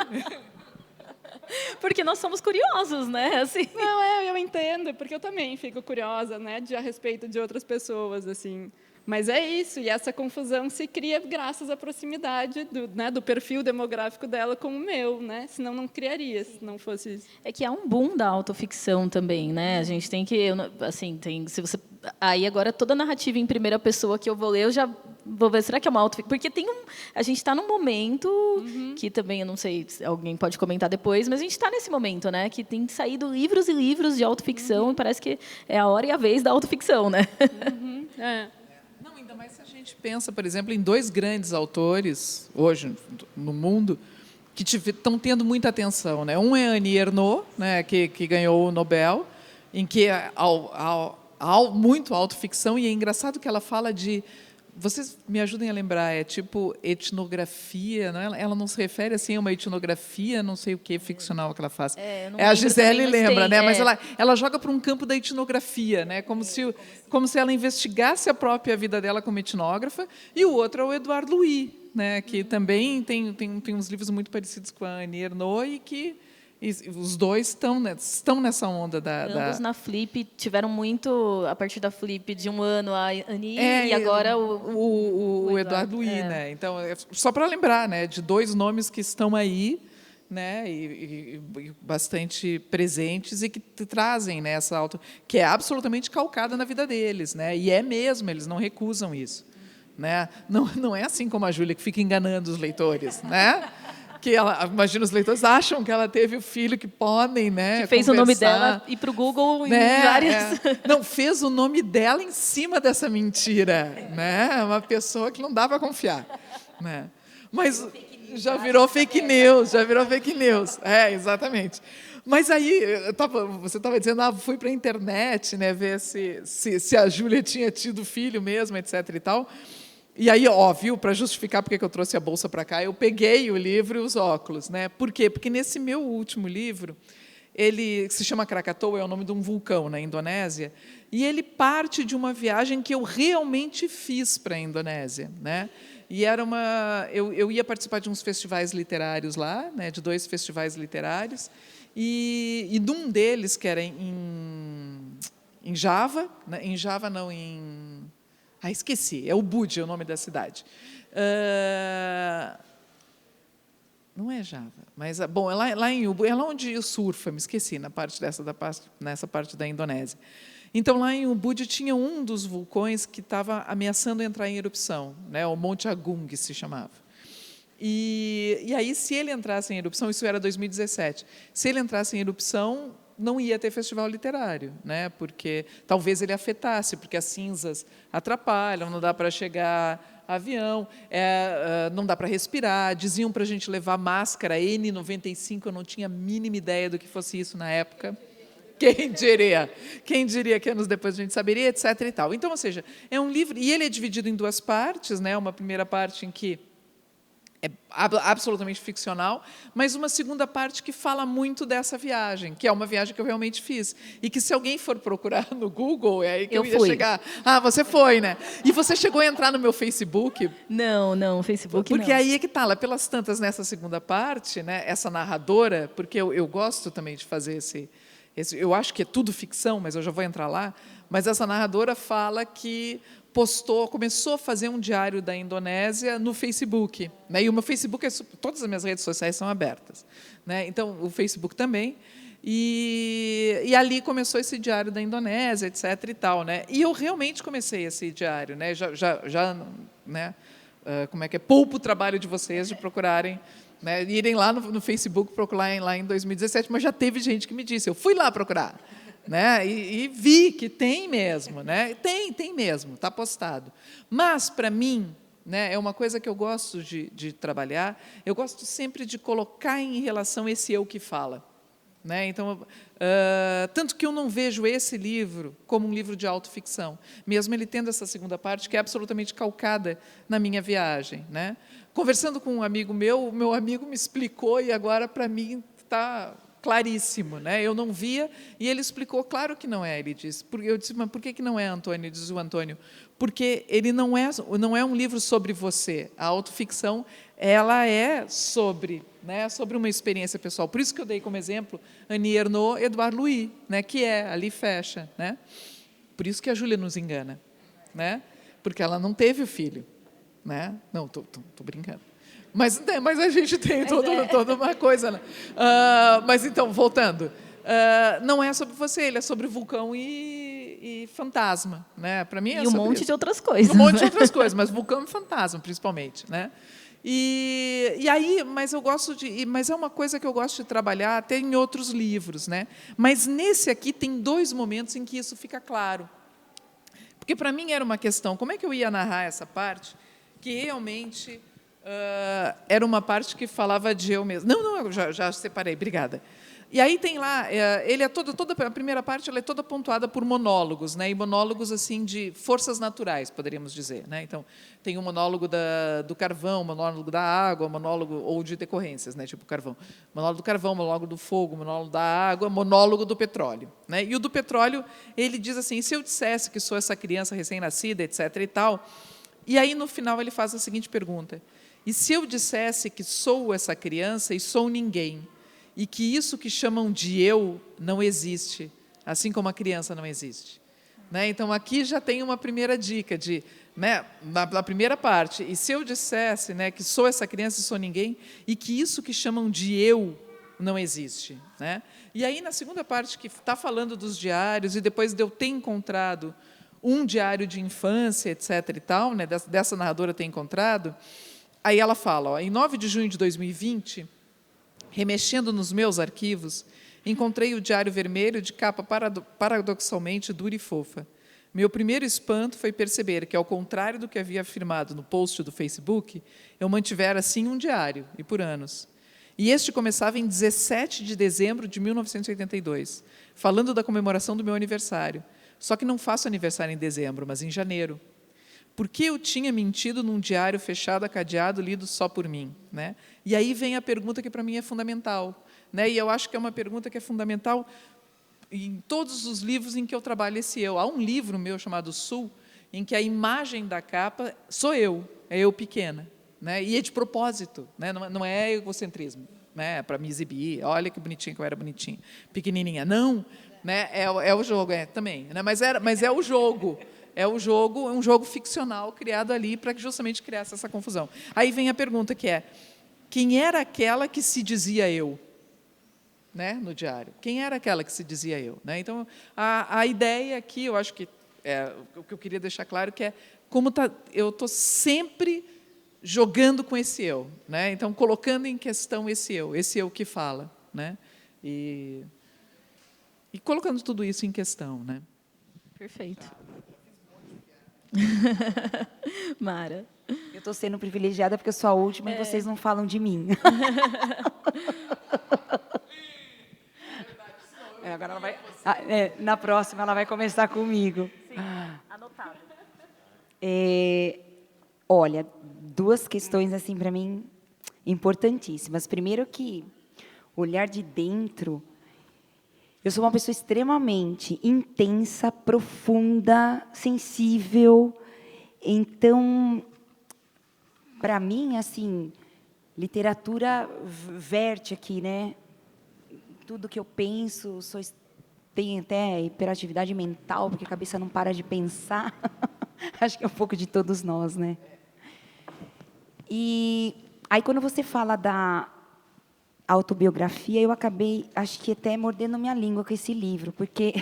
Speaker 2: Porque nós somos curiosos, né? Assim.
Speaker 5: Não, eu entendo, porque eu também fico curiosa, né, a respeito de outras pessoas, assim. Mas é isso, e essa confusão se cria graças à proximidade do perfil demográfico dela com o meu, né? Senão não criaria, se não fosse isso.
Speaker 2: É que há um boom da autoficção também, né? A gente tem que, assim, se você aí agora toda a narrativa em primeira pessoa que eu vou ler, eu já vou ver, será que é uma autoficção? Porque a gente está num momento que também, eu não sei se alguém pode comentar depois, mas a gente está nesse momento, né? Que tem saído livros e livros de autoficção e parece que é a hora e a vez da autoficção, né?
Speaker 4: Não, ainda mais se a gente pensa, por exemplo, em 2 grandes autores, hoje, no mundo, que estão tendo muita atenção, né? Um é Annie Ernaux, né, que ganhou o Nobel, em que muito autoficção, e é engraçado que ela fala de... Vocês me ajudem a lembrar, é tipo etnografia, não é? Ela não se refere assim a uma etnografia, não sei o que, ficcional que ela faz. A Gisele também, lembra, né? Mas ela joga para um campo da etnografia, né? Como se ela investigasse a própria vida dela como etnógrafa, e o outro é o Edouard Louis, né? Que também tem uns livros muito parecidos com a Annie Ernaux e que os dois estão nessa onda
Speaker 2: Ambos na Flip tiveram muito, a partir da Flip de 1 ano, a Annie e agora
Speaker 4: o Edouard Louis, né? Então, só para lembrar, né, de 2 nomes que estão aí, né, e bastante presentes e que trazem, né, essa que é absolutamente calcada na vida deles, né? E é mesmo, eles não recusam isso, né? Não é assim como a Júlia que fica enganando os leitores, né? que ela, imagina, os leitores acham que ela teve o filho, que podem, né,
Speaker 7: Que fez o nome
Speaker 4: conversar,
Speaker 7: dela ir para o Google em
Speaker 4: né,
Speaker 7: várias...
Speaker 4: Não, fez o nome dela em cima dessa mentira, né? Uma pessoa que não dá para confiar, né? Mas já virou fake news, exatamente. Mas aí, você estava dizendo, fui para a internet, né, ver se a Júlia tinha tido filho mesmo, etc. e tal. E aí, óbvio, para justificar porque que eu trouxe a bolsa para cá, eu peguei o livro e os óculos, né? Por quê? Porque nesse meu último livro, ele se chama Krakatoa, é o nome de um vulcão na Indonésia, e ele parte de uma viagem que eu realmente fiz para a Indonésia, né? E era eu ia participar de uns festivais literários lá, né? De 2 festivais literários, e de um deles que era em Java, né? Em Java não, esqueci, é Ubud, é o nome da cidade. Não é Java, mas bom, é lá em Ubud, é lá onde surfa, me esqueci, nessa parte da Indonésia. Então, lá em Ubud tinha um dos vulcões que estava ameaçando entrar em erupção, né? O Monte Agung se chamava. E aí, se ele entrasse em erupção, isso era 2017, se ele entrasse em erupção, não ia ter festival literário, né? Porque talvez ele afetasse, porque as cinzas atrapalham, não dá para chegar avião, não dá para respirar, diziam para a gente levar máscara N95, eu não tinha a mínima ideia do que fosse isso na época. Quem diria que anos depois a gente saberia, etc. e tal. Então, ou seja, é um livro, e ele é dividido em 2 partes, né? Uma primeira parte em que é absolutamente ficcional, mas uma segunda parte que fala muito dessa viagem, que é uma viagem que eu realmente fiz. E que, se alguém for procurar no Google, é aí que eu ia chegar. Você foi, né? E você chegou a entrar no meu Facebook?
Speaker 7: Não, Facebook não.
Speaker 4: Porque aí é que está, lá pelas tantas, nessa segunda parte, né, essa narradora, porque eu gosto também de fazer eu acho que é tudo ficção, mas eu já vou entrar lá, mas essa narradora fala que começou a fazer um diário da Indonésia no Facebook, né? E o meu Facebook, todas as minhas redes sociais são abertas, né? Então, o Facebook também, e ali começou esse diário da Indonésia, etc. e tal, né? E eu realmente comecei esse diário, né? Né? Como é que é? Poupo o trabalho de vocês de procurarem, né, irem lá no Facebook procurar lá em 2017, mas já teve gente que me disse, eu fui lá procurar, né, e vi que tem mesmo, né, tem mesmo, está postado. Mas, para mim, né, é uma coisa que eu gosto de trabalhar, eu gosto sempre de colocar em relação esse eu que fala. Né? Então, tanto que eu não vejo esse livro como um livro de autoficção, mesmo ele tendo essa segunda parte que é absolutamente calcada na minha viagem, né? Conversando com um amigo meu, o meu amigo me explicou e agora, para mim, está claríssimo, né? Eu não via e ele explicou, claro que não é, ele disse. Eu disse, mas por que não é, Antônio? Diz o Antônio, porque ele não é um livro sobre você. A autoficção, ela é sobre uma experiência pessoal. Por isso que eu dei como exemplo Annie Ernaux, Edouard Louis, né? Que ali fecha, né? Por isso que a Júlia nos engana, né? Porque ela não teve o filho, né? Não, tô brincando. Mas a gente tem toda uma coisa, né? Mas então, voltando, não é sobre você, ele é sobre vulcão e fantasma, né? Para mim é
Speaker 7: e um monte
Speaker 4: isso.
Speaker 7: de outras coisas.
Speaker 4: Um monte de outras coisas, mas vulcão e fantasma, principalmente, né? E aí, mas é uma coisa que eu gosto de trabalhar até em outros livros, né? Mas nesse aqui tem 2 momentos em que isso fica claro. Porque para mim era uma questão, como é que eu ia narrar essa parte que realmente era uma parte que falava de eu mesmo. Não, eu já separei, obrigada. E aí tem lá, ele é toda a primeira parte ela é toda pontuada por monólogos, né? E monólogos assim de forças naturais, poderíamos dizer, né? Então tem um monólogo do carvão, monólogo da água, monólogo ou de decorrências, né? Tipo carvão, monólogo do carvão, monólogo do fogo, monólogo da água, monólogo do petróleo, né? E o do petróleo ele diz assim: se eu dissesse que sou essa criança recém-nascida, etc. e tal, e aí no final ele faz a seguinte pergunta: e se eu dissesse que sou essa criança e sou ninguém? E que isso que chamam de eu não existe, assim como a criança não existe. Né? Então, aqui já tem uma primeira dica, na primeira parte, e se eu dissesse, né, que sou essa criança e sou ninguém, e que isso que chamam de eu não existe. Né? E aí, na segunda parte, que está falando dos diários, e depois de eu ter encontrado um diário de infância, etc. e tal, né, dessa narradora ter encontrado, aí ela fala, ó, em 9 de junho de 2020, remexendo nos meus arquivos, encontrei o Diário Vermelho de capa paradoxalmente dura e fofa. Meu primeiro espanto foi perceber que, ao contrário do que havia afirmado no post do Facebook, eu mantivera, sim, um diário, e por anos. E este começava em 17 de dezembro de 1982, falando da comemoração do meu aniversário. Só que não faço aniversário em dezembro, mas em janeiro. Por que eu tinha mentido num diário fechado, cadeado, lido só por mim? Né? E aí vem a pergunta que, para mim, é fundamental. Né? E eu acho que é uma pergunta que é fundamental em todos os livros em que eu trabalho esse eu. Há um livro meu chamado Sul, em que a imagem da capa sou eu, é eu pequena. Né? E é de propósito, né? Não é egocentrismo, né? Para me exibir, olha que bonitinha que eu era bonitinha, pequenininha. Não, né? É o jogo, também. Né? Mas é o jogo. É um jogo ficcional criado ali para justamente criar essa confusão. Aí vem a pergunta que é, quem era aquela que se dizia eu? Né, no diário. Quem era aquela que se dizia eu? Né? Então, a ideia aqui, eu acho que o que eu queria deixar claro que é como eu estou sempre jogando com esse eu, né? Então, colocando em questão esse eu que fala, né? E colocando tudo isso em questão, né?
Speaker 7: Perfeito. Mara.
Speaker 6: Eu estou sendo privilegiada porque eu sou a última e vocês não falam de mim. Agora ela vai, na próxima, ela vai começar comigo.
Speaker 7: Sim, anotado.
Speaker 6: Olha, duas questões assim para mim importantíssimas. Primeiro que olhar de dentro. Eu sou uma pessoa extremamente intensa, profunda, sensível. Então, para mim, assim, literatura verte aqui, né? Tudo que eu penso, tenho até hiperatividade mental, porque a cabeça não para de pensar. Acho que é um pouco de todos nós, né? E aí, quando você fala da autobiografia, eu acabei, acho que até mordendo minha língua com esse livro, porque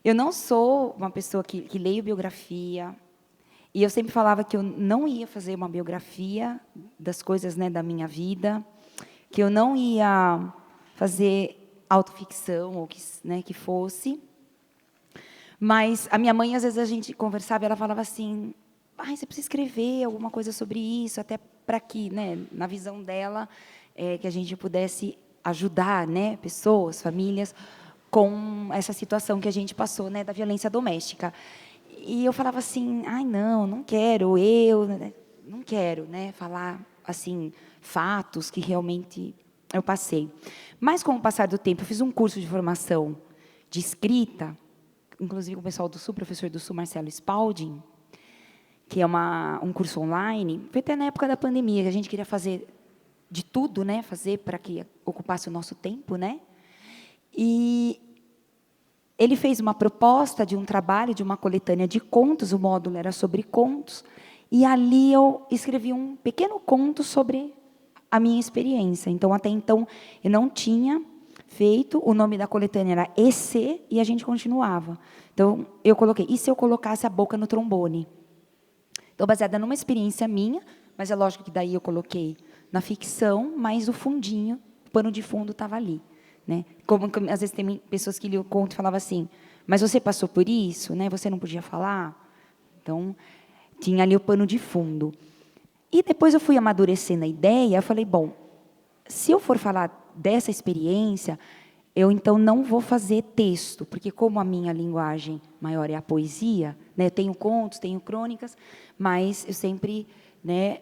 Speaker 6: eu não sou uma pessoa que leio biografia, e eu sempre falava que eu não ia fazer uma biografia das coisas, né, da minha vida, que eu não ia fazer autoficção, ou que fosse. Mas a minha mãe, às vezes, a gente conversava, e ela falava assim, você precisa escrever alguma coisa sobre isso, até para que, né, na visão dela, que a gente pudesse ajudar, né, pessoas, famílias, com essa situação que a gente passou, né, da violência doméstica. E eu falava assim, não quero, não quero, né, falar assim, fatos que realmente eu passei. Mas, com o passar do tempo, eu fiz um curso de formação de escrita, inclusive com o pessoal do Sul, professor do Sul, Marcelo Spalding, que é um curso online. Foi até na época da pandemia, que a gente queria fazer de tudo, né, fazer para que ocupasse o nosso tempo, né? E ele fez uma proposta de um trabalho, de uma coletânea de contos, o módulo era sobre contos, e ali eu escrevi um pequeno conto sobre a minha experiência. Então, até então, eu não tinha feito, o nome da coletânea era EC, e a gente continuava. Então, eu coloquei, e se eu colocasse a boca no trombone? Então, baseada numa experiência minha, mas é lógico que daí eu coloquei na ficção, mas o fundinho, o pano de fundo estava ali. Né? Como, às vezes, tem pessoas que liam o conto e falavam assim, mas você passou por isso? Né? Você não podia falar? Então, tinha ali o pano de fundo. E depois eu fui amadurecendo a ideia, eu falei, bom, se eu for falar dessa experiência, eu, então, não vou fazer texto, porque como a minha linguagem maior é a poesia, né, eu tenho contos, tenho crônicas, mas eu sempre, né,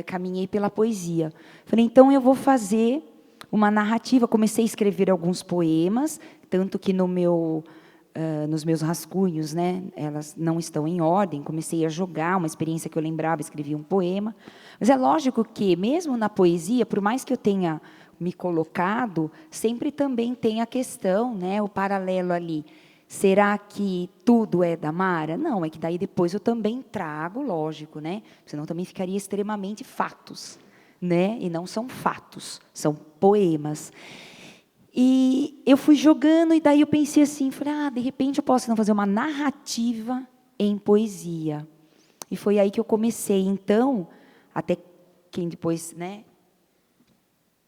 Speaker 6: caminhei pela poesia. Falei, então, eu vou fazer uma narrativa. Comecei a escrever alguns poemas, tanto que nos meus rascunhos, né, elas não estão em ordem. Comecei a jogar uma experiência que eu lembrava, escrevi um poema. Mas é lógico que, mesmo na poesia, por mais que eu tenha me colocado, sempre também tem a questão, né, o paralelo ali. Será que tudo é da Mara? Não, é que daí depois eu também trago, lógico, né? Senão também ficaria extremamente fatos, né? E não são fatos, são poemas. E eu fui jogando, e daí eu pensei assim, falei, de repente eu posso não fazer uma narrativa em poesia. E foi aí que eu comecei, então, até quem depois, né,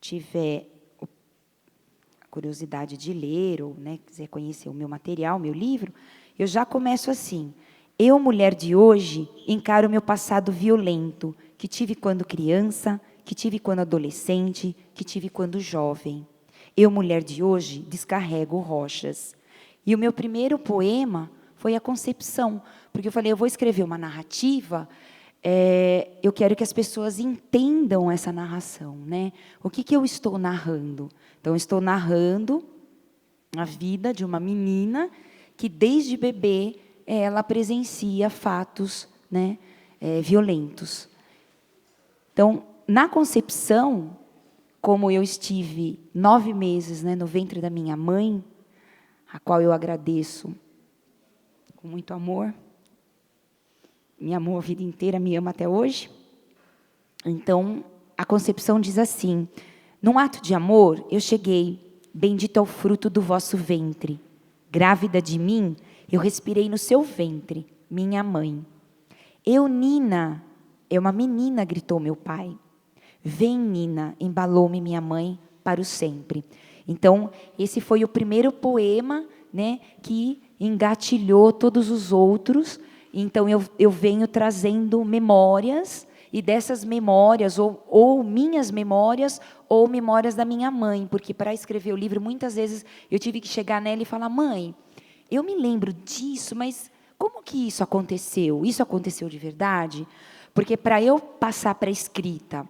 Speaker 6: tiver a curiosidade de ler ou, né, quiser conhecer o meu material, o meu livro, eu já começo assim: eu, mulher de hoje, encaro o meu passado violento, que tive quando criança, que tive quando adolescente, que tive quando jovem. Eu, mulher de hoje, descarrego rochas. E o meu primeiro poema foi a concepção, porque eu falei, eu vou escrever uma narrativa, eu quero que as pessoas entendam essa narração, né? O que eu estou narrando? Então, eu estou narrando a vida de uma menina que, desde bebê, ela presencia fatos, né, violentos. Então, na concepção, como eu estive 9 meses, né, no ventre da minha mãe, a qual eu agradeço com muito amor, me amou a vida inteira, me ama até hoje. Então, a concepção diz assim: num ato de amor, eu cheguei, bendito é o fruto do vosso ventre. Grávida de mim, eu respirei no seu ventre, minha mãe. Eu, Nina, é uma menina, gritou meu pai. Vem, Nina, embalou-me minha mãe para o sempre. Então, esse foi o primeiro poema, né, que engatilhou todos os outros. Então, eu venho trazendo memórias, e dessas memórias, ou minhas memórias, ou memórias da minha mãe, porque para escrever o livro, muitas vezes eu tive que chegar nela e falar: mãe, eu me lembro disso, mas como que isso aconteceu? Isso aconteceu de verdade? Porque para eu passar para a escrita,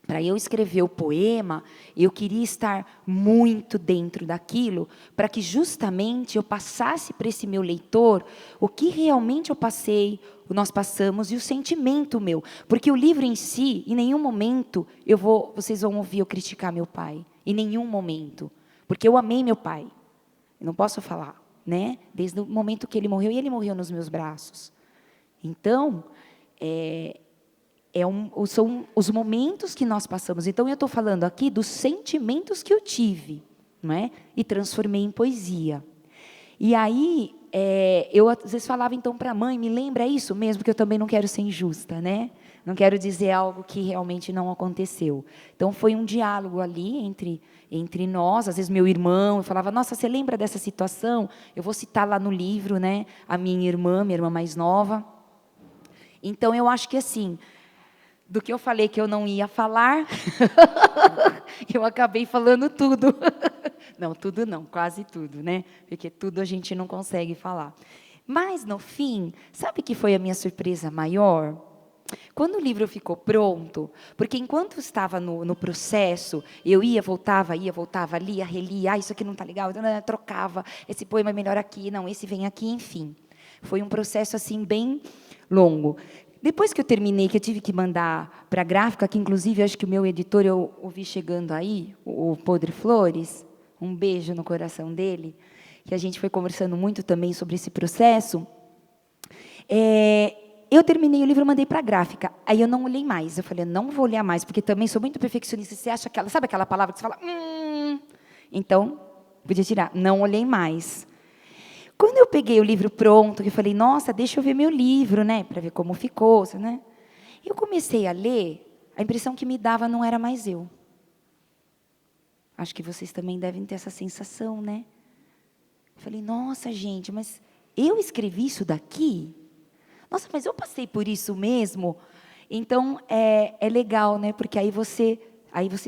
Speaker 6: para eu escrever o poema, eu queria estar muito dentro daquilo, para que justamente eu passasse para esse meu leitor o que realmente eu passei, nós passamos, e o sentimento meu. Porque o livro em si, em nenhum momento, vocês vão ouvir eu criticar meu pai. Em nenhum momento. Porque eu amei meu pai. Eu não posso falar, né? Desde o momento que ele morreu, e ele morreu nos meus braços. Então, são os momentos que nós passamos. Então, eu estou falando aqui dos sentimentos que eu tive, não é? E transformei em poesia. E aí, eu às vezes falava então para a mãe: me lembra isso mesmo, porque eu também não quero ser injusta, né? Não quero dizer algo que realmente não aconteceu. Então, foi um diálogo ali entre nós. Às vezes, meu irmão, eu falava: nossa, você lembra dessa situação? Eu vou citar lá no livro, né? A minha irmã mais nova. Então, eu acho que assim, do que eu falei que eu não ia falar, eu acabei falando tudo. Não, tudo não, quase tudo, né? Porque tudo a gente não consegue falar. Mas, no fim, sabe que foi a minha surpresa maior? Quando o livro ficou pronto, porque enquanto estava no processo, eu ia, voltava, lia, relia, isso aqui não está legal, trocava, esse poema é melhor aqui, não, esse vem aqui, enfim. Foi um processo assim bem longo. Depois que eu terminei, que eu tive que mandar para a gráfica, que inclusive acho que o meu editor, eu ouvi chegando aí, o Podre Flores, um beijo no coração dele, que a gente foi conversando muito também sobre esse processo. Eu terminei o livro e mandei para a gráfica. Aí eu não olhei mais. Eu falei: não vou olhar mais, porque também sou muito perfeccionista. Você acha sabe aquela palavra que você fala? Então, podia tirar. Não olhei mais. Quando eu peguei o livro pronto, eu falei: nossa, deixa eu ver meu livro, né, para ver como ficou, né? Eu comecei a ler, a impressão que me dava não era mais eu. Acho que vocês também devem ter essa sensação, né? Eu falei: nossa, gente, mas eu escrevi isso daqui? Nossa, mas eu passei por isso mesmo? Então, é legal, né? Porque aí você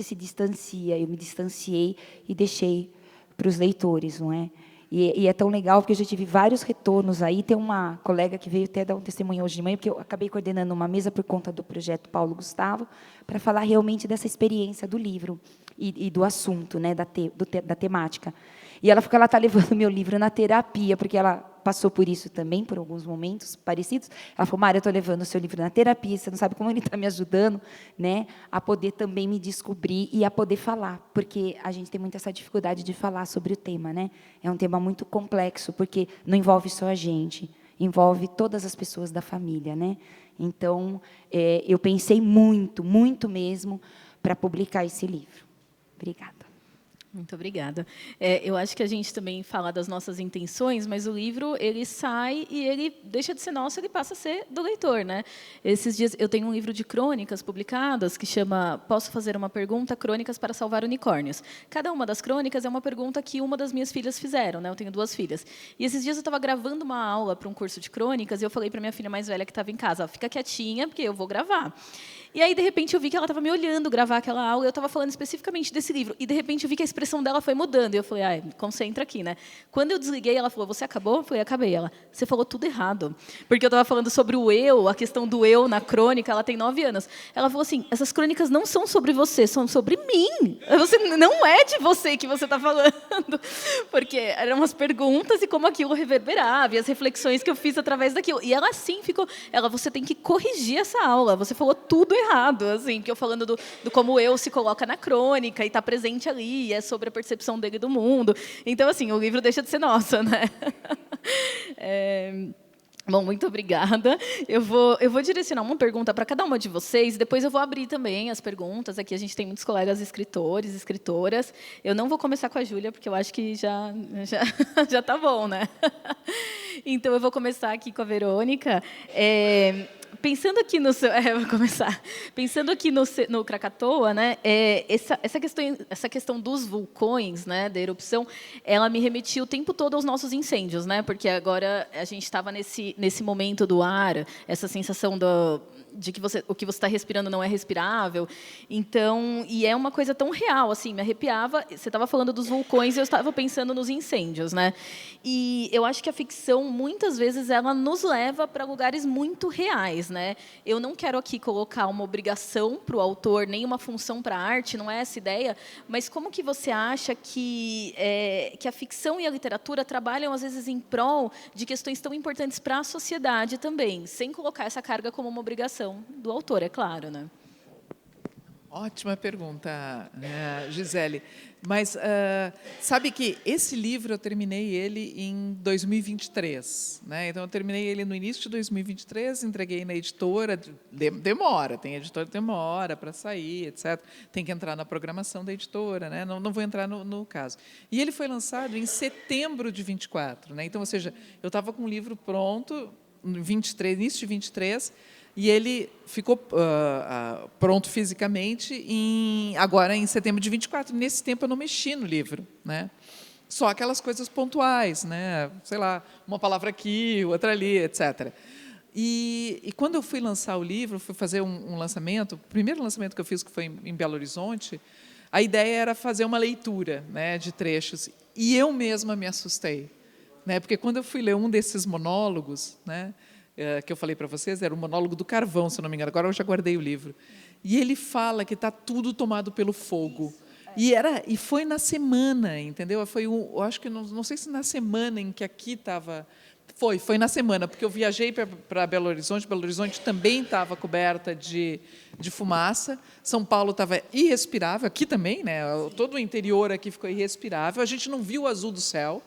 Speaker 6: se distancia. Eu me distanciei e deixei para os leitores, não é? E é tão legal, porque eu já tive vários retornos aí. Tem uma colega que veio até dar um testemunho hoje de manhã, porque eu acabei coordenando uma mesa por conta do projeto Paulo Gustavo, para falar realmente dessa experiência do livro e do assunto, né, da temática. E ela está levando meu livro na terapia, porque ela passou por isso também, por alguns momentos parecidos. Ela falou: Mária, eu estou levando o seu livro na terapia, você não sabe como ele está me ajudando, né, a poder também me descobrir e a poder falar, porque a gente tem muito essa dificuldade de falar sobre o tema, né? É um tema muito complexo, porque não envolve só a gente, envolve todas as pessoas da família, né? Então, eu pensei muito, muito mesmo, para publicar esse livro. Obrigada.
Speaker 7: Muito obrigada. Eu acho que a gente também fala das nossas intenções, mas o livro, ele sai e ele deixa de ser nosso, ele passa a ser do leitor, né? Esses dias eu tenho um livro de crônicas publicadas que chama Posso Fazer uma Pergunta? Crônicas para Salvar Unicórnios. Cada uma das crônicas é uma pergunta que uma das minhas filhas fizeram, né? Eu tenho 2 filhas. E esses dias eu estava gravando uma aula para um curso de crônicas e eu falei para minha filha mais velha que estava em casa, fica quietinha, porque eu vou gravar. E aí, de repente, eu vi que ela estava me olhando gravar aquela aula, e eu estava falando especificamente desse livro. E, de repente, eu vi que a expressão dela foi mudando. E eu falei, concentra aqui, né? Quando eu desliguei, ela falou, você acabou? Eu falei, acabei. Ela, você falou tudo errado. Porque eu estava falando sobre o eu, a questão do eu na crônica, ela tem 9 anos. Ela falou assim, essas crônicas não são sobre você, são sobre mim. Você, não é de você que você está falando. Porque eram umas perguntas e como aquilo reverberava, e as reflexões que eu fiz através daquilo. E ela, assim, ficou... você tem que corrigir essa aula. Você falou tudo errado, assim, que eu falando do como eu se coloca na crônica e está presente ali, e é sobre a percepção dele do mundo. Então, assim, o livro deixa de ser nosso, né? Bom, muito obrigada. Eu vou direcionar uma pergunta para cada uma de vocês, depois eu vou abrir também as perguntas. Aqui a gente tem muitos colegas escritores, escritoras. Eu não vou começar com a Júlia, porque eu acho que já está bom, né? Então, eu vou começar aqui com a Verônica. Pensando aqui no seu, vou começar. Pensando aqui no Krakatoa, né? Essa questão dos vulcões, né? Da erupção, ela me remetia o tempo todo aos nossos incêndios, né? Porque agora a gente estava nesse momento do ar, essa sensação de que o que você está respirando não é respirável. Então, e é uma coisa tão real, assim, me arrepiava. Você estava falando dos vulcões e eu estava pensando nos incêndios, né? E eu acho que a ficção, muitas vezes, ela nos leva para lugares muito reais, né? Eu não quero aqui colocar uma obrigação para o autor, nem uma função para a arte, não é essa ideia, mas como que você acha que a ficção e a literatura trabalham, às vezes, em prol de questões tão importantes para a sociedade também, sem colocar essa carga como uma obrigação do autor, é claro, né?
Speaker 4: Ótima pergunta, Gisele. Mas sabe que esse livro eu terminei ele em 2023, né? Então eu terminei ele no início de 2023, entreguei na editora, demora, tem editora que demora para sair, etc. Tem que entrar na programação da editora, né? Não vou entrar no caso. E ele foi lançado em setembro de 24, né? Então, ou seja, eu estava com o livro pronto no 23, início de 23. E ele ficou pronto fisicamente agora em setembro de 24. Nesse tempo eu não mexi no livro, né? Só aquelas coisas pontuais, né? Sei lá, uma palavra aqui, outra ali, etc. E quando eu fui lançar o livro, fui fazer um lançamento, o primeiro lançamento que eu fiz, que foi em Belo Horizonte, a ideia era fazer uma leitura, né, de trechos. E eu mesma me assustei, né? Porque quando eu fui ler um desses monólogos, né, que eu falei para vocês, era o monólogo do Carvão, se não me engano, agora eu já guardei o livro. E ele fala que está tudo tomado pelo fogo. E foi na semana, entendeu? Eu acho que, não sei se na semana em que aqui estava... Foi na semana, porque eu viajei para Belo Horizonte também estava coberta de fumaça, São Paulo estava irrespirável, aqui também, né? Todo o interior aqui ficou irrespirável, a gente não viu o azul do céu,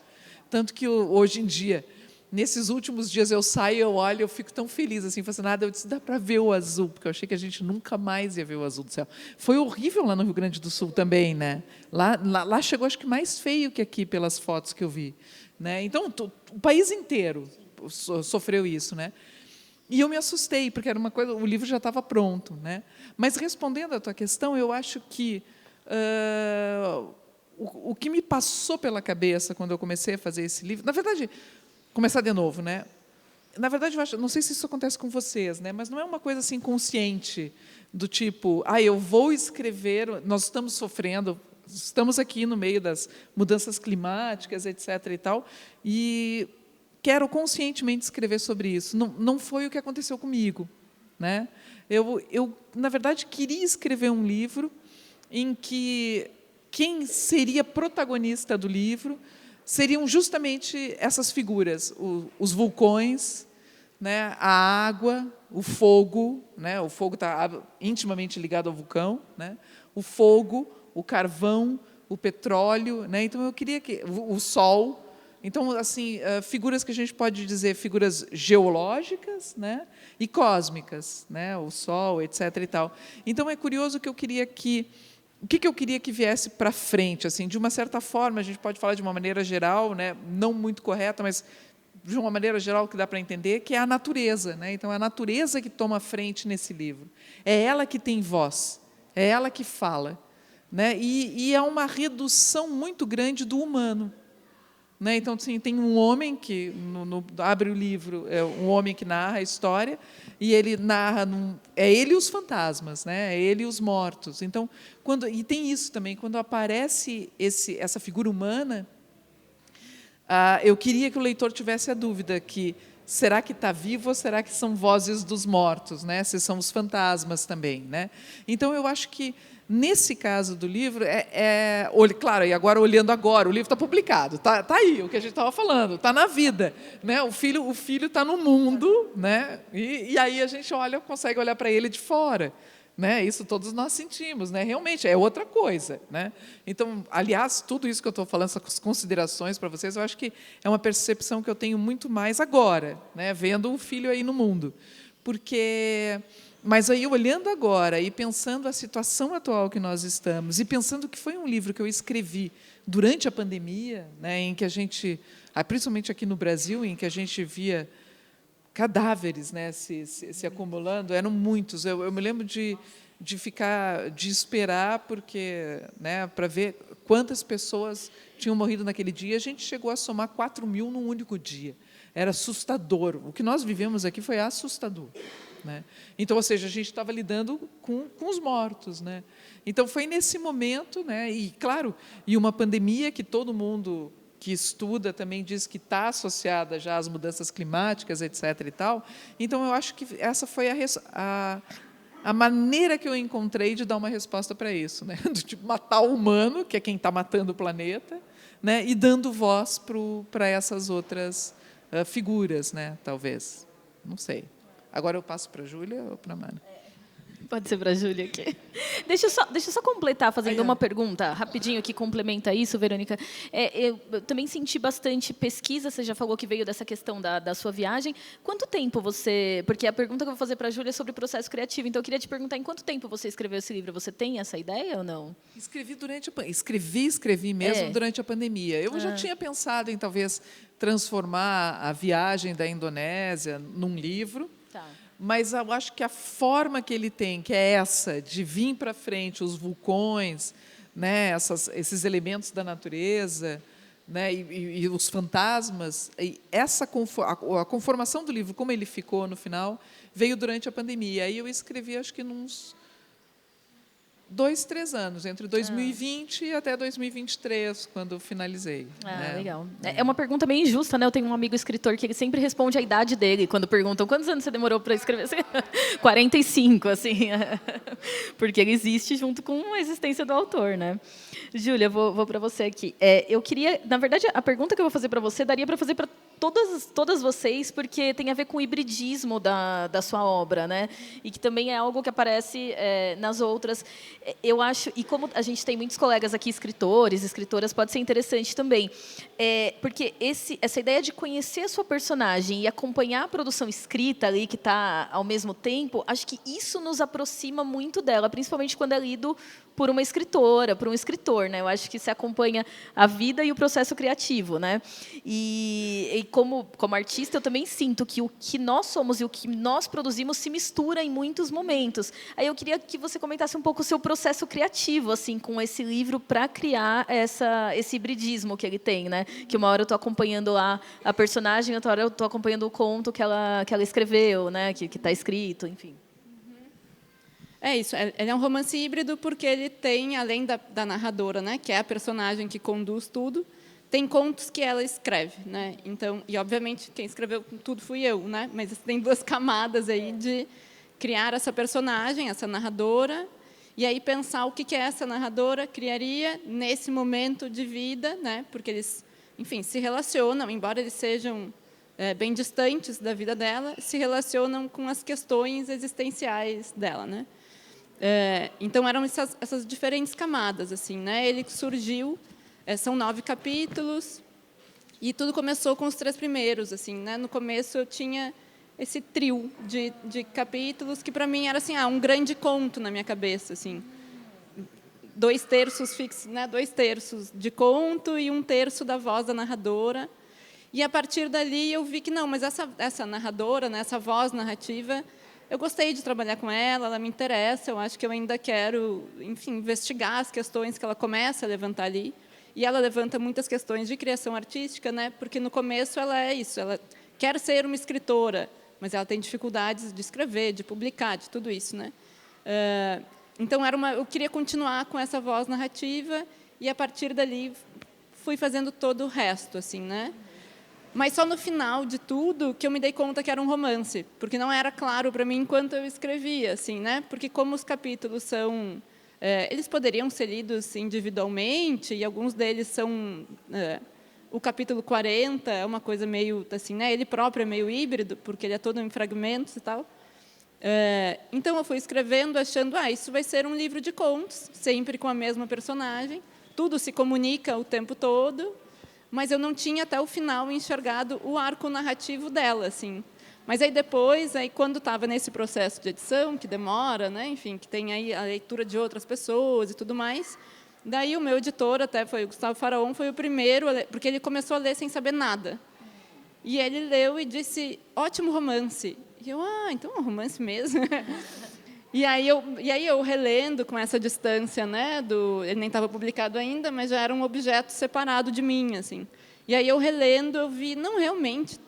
Speaker 4: tanto que hoje em dia... Nesses últimos dias eu saio, eu olho, eu fico tão feliz, assim, fascinada. Eu disse, dá para ver o azul, porque eu achei que a gente nunca mais ia ver o azul do céu. Foi horrível lá no Rio Grande do Sul também, né? Lá chegou, acho que mais feio que aqui, pelas fotos que eu vi, né? Então, o país inteiro sofreu isso, né? E eu me assustei, porque era uma coisa, o livro já estava pronto, né? Mas, respondendo à tua questão, eu acho que o que me passou pela cabeça quando eu comecei a fazer esse livro, na verdade... Começar de novo, né? Na verdade, eu acho, não sei se isso acontece com vocês, né? Mas não é uma coisa assim consciente, do tipo, eu vou escrever, nós estamos sofrendo, estamos aqui no meio das mudanças climáticas, etc. e tal, e quero conscientemente escrever sobre isso. Não foi o que aconteceu comigo, né? Eu, na verdade, queria escrever um livro em que quem seria protagonista do livro seriam justamente essas figuras, os vulcões, né, a água, o fogo, né, o fogo está intimamente ligado ao vulcão, né, o fogo, o carvão, o petróleo, né, então eu queria que o sol, então assim figuras que a gente pode dizer figuras geológicas, né, e cósmicas, né, o sol, etc. e tal. Então é curioso que eu queria que o que eu queria que viesse para frente, assim, de uma certa forma, a gente pode falar de uma maneira geral, né, não muito correta, mas de uma maneira geral que dá para entender, que é a natureza, né? Então, é a natureza que toma frente nesse livro. É ela que tem voz, é ela que fala, né? E é uma redução muito grande do humano. Né? Então, assim, tem um homem que abre o livro, é um homem que narra a história, e ele narra, é ele e os fantasmas, né? É ele e os mortos. Então, e tem isso também, quando aparece essa figura humana, eu queria que o leitor tivesse a dúvida que será que está vivo ou será que são vozes dos mortos, né? Se são os fantasmas também, né? Então, eu acho que nesse caso do livro, claro, e agora olhando agora, o livro está publicado, tá aí, o que a gente estava falando, está na vida, né? O filho está no mundo, né? E aí a gente consegue olhar para ele de fora, né? Isso todos nós sentimos, né? Realmente é outra coisa, né? Então, aliás, tudo isso que eu estou falando, essas considerações para vocês, eu acho que é uma percepção que eu tenho muito mais agora, né? Vendo o filho aí no mundo, mas aí, olhando agora e pensando a situação atual que nós estamos, e pensando que foi um livro que eu escrevi durante a pandemia, né, em que a gente, principalmente aqui no Brasil, em que a gente via cadáveres, né, se acumulando, eram muitos. Eu me lembro de esperar, porque, né, para ver quantas pessoas tinham morrido naquele dia. A gente chegou a somar 4.000 num único dia. Era assustador. O que nós vivemos aqui foi assustador. Né? Então, ou seja, a gente estava lidando com os mortos. Né? Então, foi nesse momento, né? E, claro, e uma pandemia que todo mundo que estuda também diz que está associada já às mudanças climáticas, etc. e tal. Então, eu acho que essa foi a maneira que eu encontrei de dar uma resposta para isso, né? Do tipo, matar o humano, que é quem está matando o planeta, né? E dando voz para essas outras figuras, né? Talvez. Não sei. Agora eu passo para a Júlia ou para a Mana?
Speaker 7: Pode ser para a Júlia aqui. Deixa eu só completar, fazendo uma pergunta rapidinho que complementa isso, Verônica. Eu também senti bastante pesquisa, você já falou que veio dessa questão da sua viagem. Quanto tempo você... Porque a pergunta que eu vou fazer para a Júlia é sobre o processo criativo, então eu queria te perguntar, em quanto tempo você escreveu esse livro? Você tem essa ideia ou não?
Speaker 4: Escrevi mesmo durante a pandemia. Eu já tinha pensado em, talvez, transformar a viagem da Indonésia num livro.
Speaker 7: Tá.
Speaker 4: Mas eu acho que a forma que ele tem, que é essa, de vir para frente os vulcões, né, esses elementos da natureza, né, e os fantasmas, e a conformação do livro, como ele ficou no final, veio durante a pandemia. Aí eu escrevi, acho que uns 2, 3 anos, entre 2020 e até 2023, quando finalizei. Né?
Speaker 7: Legal. É uma pergunta meio injusta, né? Eu tenho um amigo escritor que ele sempre responde a idade dele, quando perguntam quantos anos você demorou para escrever. 45, assim. Porque ele existe junto com a existência do autor, né? Júlia, vou para você aqui. Eu queria, na verdade, a pergunta que eu vou fazer para você, daria para fazer para todas vocês, porque tem a ver com o hibridismo da sua obra, né? E que também é algo que aparece nas outras. Eu acho, e como a gente tem muitos colegas aqui, escritores, escritoras, pode ser interessante também, porque essa ideia de conhecer a sua personagem e acompanhar a produção escrita ali, que está ao mesmo tempo, acho que isso nos aproxima muito dela, principalmente quando é lido por uma escritora, por um escritor, né? Eu acho que se acompanha a vida e o processo criativo, né? E como artista, eu também sinto que o que nós somos e o que nós produzimos se mistura em muitos momentos. Aí eu queria que você comentasse um pouco o seu processo criativo, assim, com esse livro, para criar esse hibridismo que ele tem, né? Que uma hora eu estou acompanhando a personagem, outra hora eu estou acompanhando o conto que ela escreveu, né? Que está escrito, enfim.
Speaker 5: É isso, ele é um romance híbrido porque ele tem, além da narradora, né, que é a personagem que conduz tudo, tem contos que ela escreve, né? Então, e obviamente quem escreveu tudo fui eu, né? Mas tem 2 camadas aí de criar essa personagem, essa narradora, e aí pensar o que essa narradora criaria nesse momento de vida, né? Porque eles, enfim, se relacionam, embora eles sejam bem distantes da vida dela, se relacionam com as questões existenciais dela, né? Então eram essas diferentes camadas, assim, né? Ele surgiu, são 9 capítulos e tudo começou com os 3 primeiros, assim, né? No começo eu tinha esse trio de capítulos que para mim era assim, um grande conto na minha cabeça, assim, 2/3 né, 2/3 de conto e 1/3 da voz da narradora. E, a partir dali, eu vi que não, mas essa narradora, né, essa voz narrativa, eu gostei de trabalhar com ela me interessa, eu acho que eu ainda quero, enfim, investigar as questões que ela começa a levantar ali. E ela levanta muitas questões de criação artística, né, porque, no começo, ela é isso, ela quer ser uma escritora, mas ela tem dificuldades de escrever, de publicar, de tudo isso, né? Então, eu queria continuar com essa voz narrativa e, a partir dali, fui fazendo todo o resto, assim, né? Mas só no final de tudo que eu me dei conta que era um romance, porque não era claro para mim enquanto eu escrevia, assim, né? Porque como os capítulos são, eles poderiam ser lidos individualmente e alguns deles são o capítulo 40 é uma coisa meio assim, né? Ele próprio é meio híbrido porque ele é todo em fragmentos e tal. Então eu fui escrevendo achando, isso vai ser um livro de contos, sempre com a mesma personagem, tudo se comunica o tempo todo. Mas eu não tinha até o final enxergado o arco narrativo dela, assim. Mas aí depois, quando estava nesse processo de edição, que demora, né, enfim, que tem aí a leitura de outras pessoas e tudo mais, daí o meu editor, até foi o Gustavo Faraon, foi o primeiro, porque ele começou a ler sem saber nada. E ele leu e disse, ótimo romance. E eu, então é um romance mesmo. E aí eu relendo com essa distância, né, ele nem estava publicado ainda, mas já era um objeto separado de mim, assim. E aí eu relendo, eu vi, não, realmente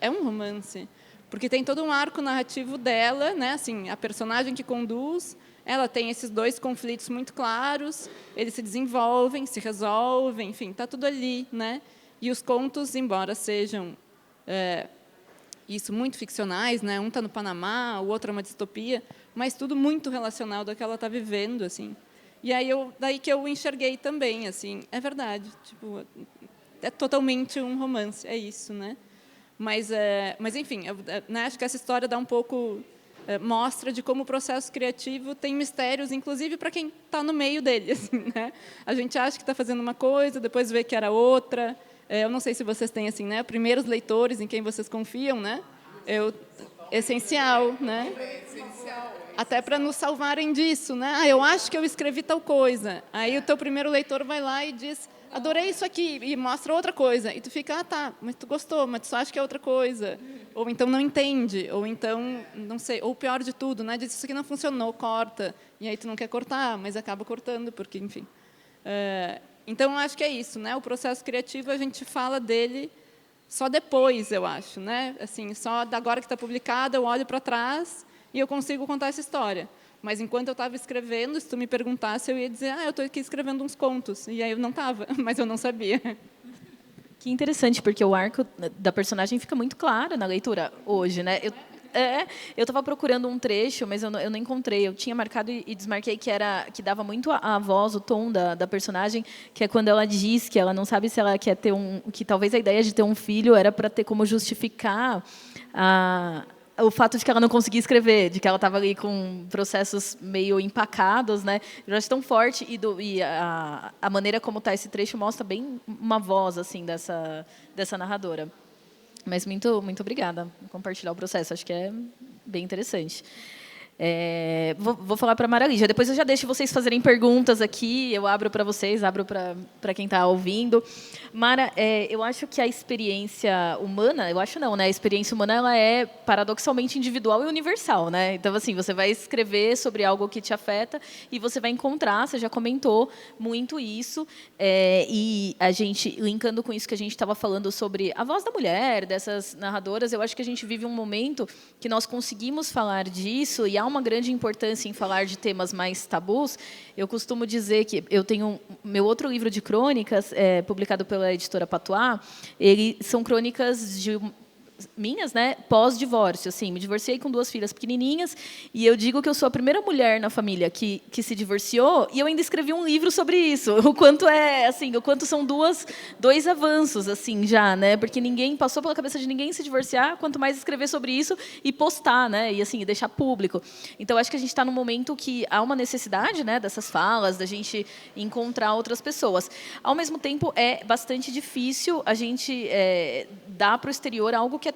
Speaker 5: é um romance, porque tem todo um arco narrativo dela, né, assim, a personagem que conduz, ela tem esses dois conflitos muito claros, eles se desenvolvem, se resolvem, enfim, está tudo ali, né? E os contos, embora sejam isso, muito ficcionais, né? Um está no Panamá, o outro é uma distopia, mas tudo muito relacionado ao que ela está vivendo, assim. E aí daí que eu enxerguei também, assim, é verdade, tipo, é totalmente um romance, é isso, né? Mas enfim, né, acho que essa história dá um pouco mostra de como o processo criativo tem mistérios, inclusive para quem está no meio dele, assim, né? A gente acha que está fazendo uma coisa, depois vê que era outra. Eu não sei se vocês têm assim, né, primeiros leitores em quem vocês confiam, né? Essencial, né? Até para nos salvarem disso, né? Eu acho que eu escrevi tal coisa. Aí o teu primeiro leitor vai lá e diz, adorei isso aqui, e mostra outra coisa. E tu fica, tá, mas tu gostou, mas tu só acha que é outra coisa. Ou então não entende, ou então, não sei, ou pior de tudo, né? Diz, isso aqui não funcionou, corta. E aí tu não quer cortar, mas acaba cortando, porque, enfim. Então, eu acho que é isso, né? O processo criativo, a gente fala dele só depois, eu acho, né? Assim, só agora que está publicado, eu olho para trás e eu consigo contar essa história. Mas, enquanto eu estava escrevendo, se tu me perguntasse, eu ia dizer, eu estou aqui escrevendo uns contos. E aí eu não estava, mas eu não sabia.
Speaker 7: Que interessante, porque o arco da personagem fica muito claro na leitura hoje, né? Eu estava procurando um trecho, mas eu não encontrei. Eu tinha marcado e desmarquei que dava muito a voz, o tom da personagem, que é quando ela diz que ela não sabe se ela quer ter que talvez a ideia de ter um filho era para ter como justificar o fato de que ela não conseguia escrever, de que ela estava ali com processos meio empacados, né? Eu acho tão forte e a maneira como está esse trecho mostra bem uma voz assim dessa narradora. Mas muito, muito obrigada por compartilhar o processo. Acho que é bem interessante. Vou falar para a Mara Lígia. Depois eu já deixo vocês fazerem perguntas aqui. Eu abro para vocês, abro para quem está ouvindo. Mara, eu acho que a experiência humana, eu acho não, né? A experiência humana ela é paradoxalmente individual e universal, né? Então, assim, você vai escrever sobre algo que te afeta e você vai encontrar, você já comentou muito isso, e a gente, linkando com isso que a gente estava falando sobre a voz da mulher, dessas narradoras, eu acho que a gente vive um momento que nós conseguimos falar disso e há uma grande importância em falar de temas mais tabus. Eu costumo dizer que eu tenho meu outro livro de crônicas, publicado pela editora Patois, são crônicas minhas, né, pós-divórcio, assim, me divorciei com 2 filhas pequenininhas e eu digo que eu sou a primeira mulher na família que se divorciou e eu ainda escrevi um livro sobre isso, o quanto são dois avanços, assim, já, né, porque ninguém passou pela cabeça de ninguém se divorciar, quanto mais escrever sobre isso e postar, né, e assim, deixar público. Então, acho que a gente está num momento que há uma necessidade, né, dessas falas, da gente encontrar outras pessoas. Ao mesmo tempo, é bastante difícil a gente dar para o exterior algo que que é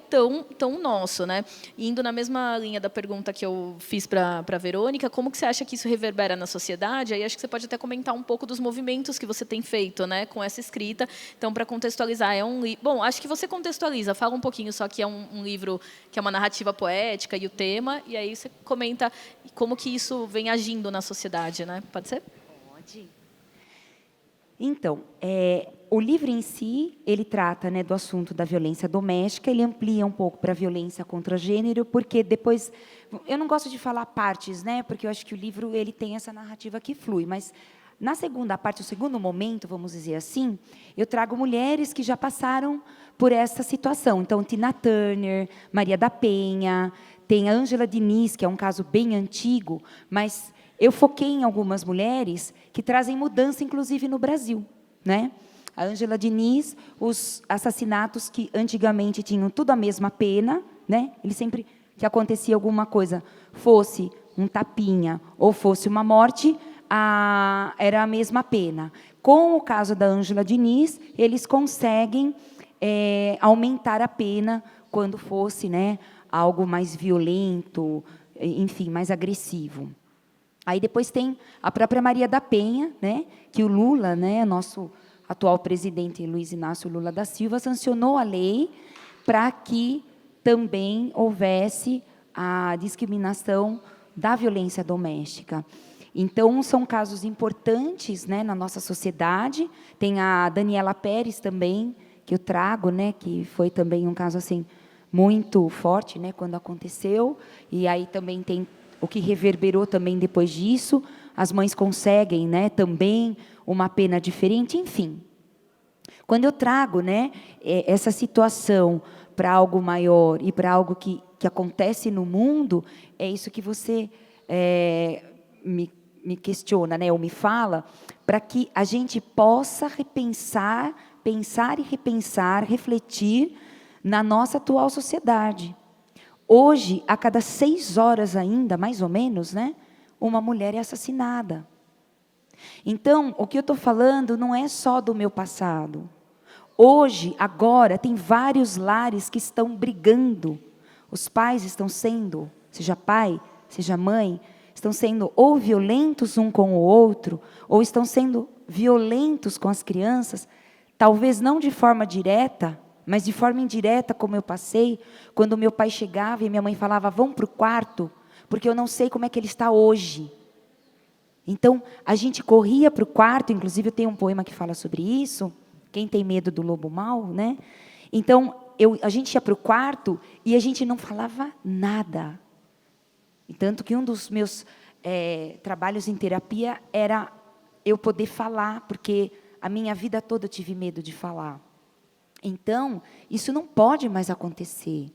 Speaker 7: tão nosso, né? Indo na mesma linha da pergunta que eu fiz para a Verônica, como que você acha que isso reverbera na sociedade? Aí acho que você pode até comentar um pouco dos movimentos que você tem feito, né, com essa escrita. Então, para contextualizar, é um livro... Bom, acho que você contextualiza, fala um pouquinho só que é um livro que é uma narrativa poética e o tema, e aí você comenta como que isso vem agindo na sociedade, né? Pode ser?
Speaker 6: Pode. Então, o livro em si, ele trata, né, do assunto da violência doméstica, ele amplia um pouco para a violência contra gênero, porque depois... Eu não gosto de falar partes, né, porque eu acho que o livro ele tem essa narrativa que flui, mas na segunda parte, o segundo momento, vamos dizer assim, eu trago mulheres que já passaram por essa situação. Então, Tina Turner, Maria da Penha, tem a Ângela Diniz, que é um caso bem antigo, mas eu foquei em algumas mulheres que trazem mudança, inclusive, no Brasil, né? A Ângela Diniz, os assassinatos que antigamente tinham tudo a mesma pena, né? Ele sempre que acontecia alguma coisa, fosse um tapinha ou fosse uma morte, era a mesma pena. Com o caso da Ângela Diniz, eles conseguem aumentar a pena quando fosse, né, algo mais violento, enfim, mais agressivo. Aí depois tem a própria Maria da Penha, né, que o Lula, né, nosso atual presidente Luiz Inácio Lula da Silva, sancionou a lei para que também houvesse a discriminação da violência doméstica. Então, são casos importantes, né, na nossa sociedade. Tem a Daniela Pérez também, que eu trago, né, que foi também um caso assim, muito forte, né, quando aconteceu. E aí também tem o que reverberou também depois disso. As mães conseguem, né, também uma pena diferente, enfim. Quando eu trago, né, essa situação para algo maior e para algo que acontece no mundo, é isso que você me questiona, né, ou me fala, para que a gente possa repensar, pensar e repensar, refletir na nossa atual sociedade. Hoje, a cada 6 horas ainda, mais ou menos, né, uma mulher é assassinada. Então, o que eu estou falando não é só do meu passado. Hoje, agora, tem vários lares que estão brigando. Os pais estão sendo, seja pai, seja mãe, estão sendo ou violentos um com o outro, ou estão sendo violentos com as crianças, talvez não de forma direta, mas de forma indireta, como eu passei, quando meu pai chegava e minha mãe falava, vamos para o quarto, porque eu não sei como é que ele está hoje. Então, a gente corria para o quarto, inclusive eu tenho um poema que fala sobre isso, quem tem medo do lobo mau, né? Então, a gente ia para o quarto e a gente não falava nada. E tanto que um dos meus trabalhos em terapia era eu poder falar, porque a minha vida toda eu tive medo de falar. Então, isso não pode mais acontecer.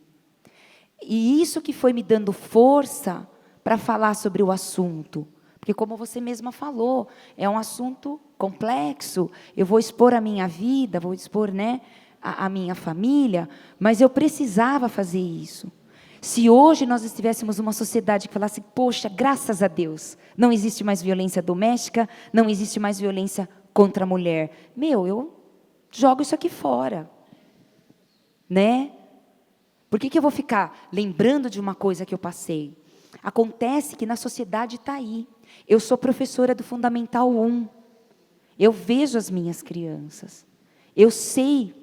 Speaker 6: E isso que foi me dando força para falar sobre o assunto. Porque, como você mesma falou, é um assunto complexo. Eu vou expor a minha vida, vou expor, né, a minha família, mas eu precisava fazer isso. Se hoje nós estivéssemos numa sociedade que falasse, poxa, graças a Deus, não existe mais violência doméstica, não existe mais violência contra a mulher. Eu jogo isso aqui fora. Né? Por que eu vou ficar lembrando de uma coisa que eu passei? Acontece que na sociedade está aí. Eu sou professora do Fundamental 1. Eu vejo as minhas crianças. Eu sei,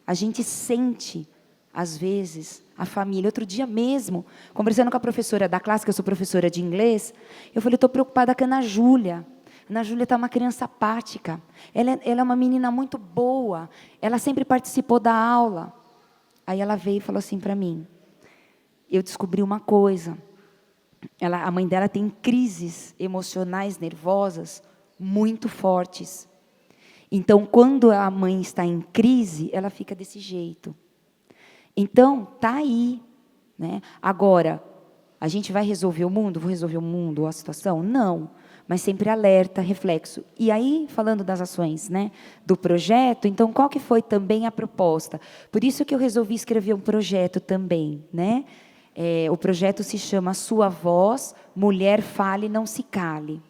Speaker 6: a gente sente, às vezes, a família. Outro dia mesmo, conversando com a professora da classe, que eu sou professora de inglês, eu falei, estou preocupada com a Ana Júlia. A Ana Júlia está uma criança apática. Ela é uma menina muito boa. Ela sempre participou da aula. Aí ela veio e falou assim para mim, eu descobri uma coisa, a mãe dela tem crises emocionais, nervosas, muito fortes. Então, quando a mãe está em crise, ela fica desse jeito. Então, está aí. Né? Agora, a gente vai resolver o mundo? Vou resolver o mundo ou a situação? Não. Mas sempre alerta, reflexo. E aí, falando das ações, né, do projeto, então, qual que foi também a proposta? Por isso que eu resolvi escrever um projeto também. Né? O projeto se chama Sua Voz, Mulher Fale, Não Se Cale.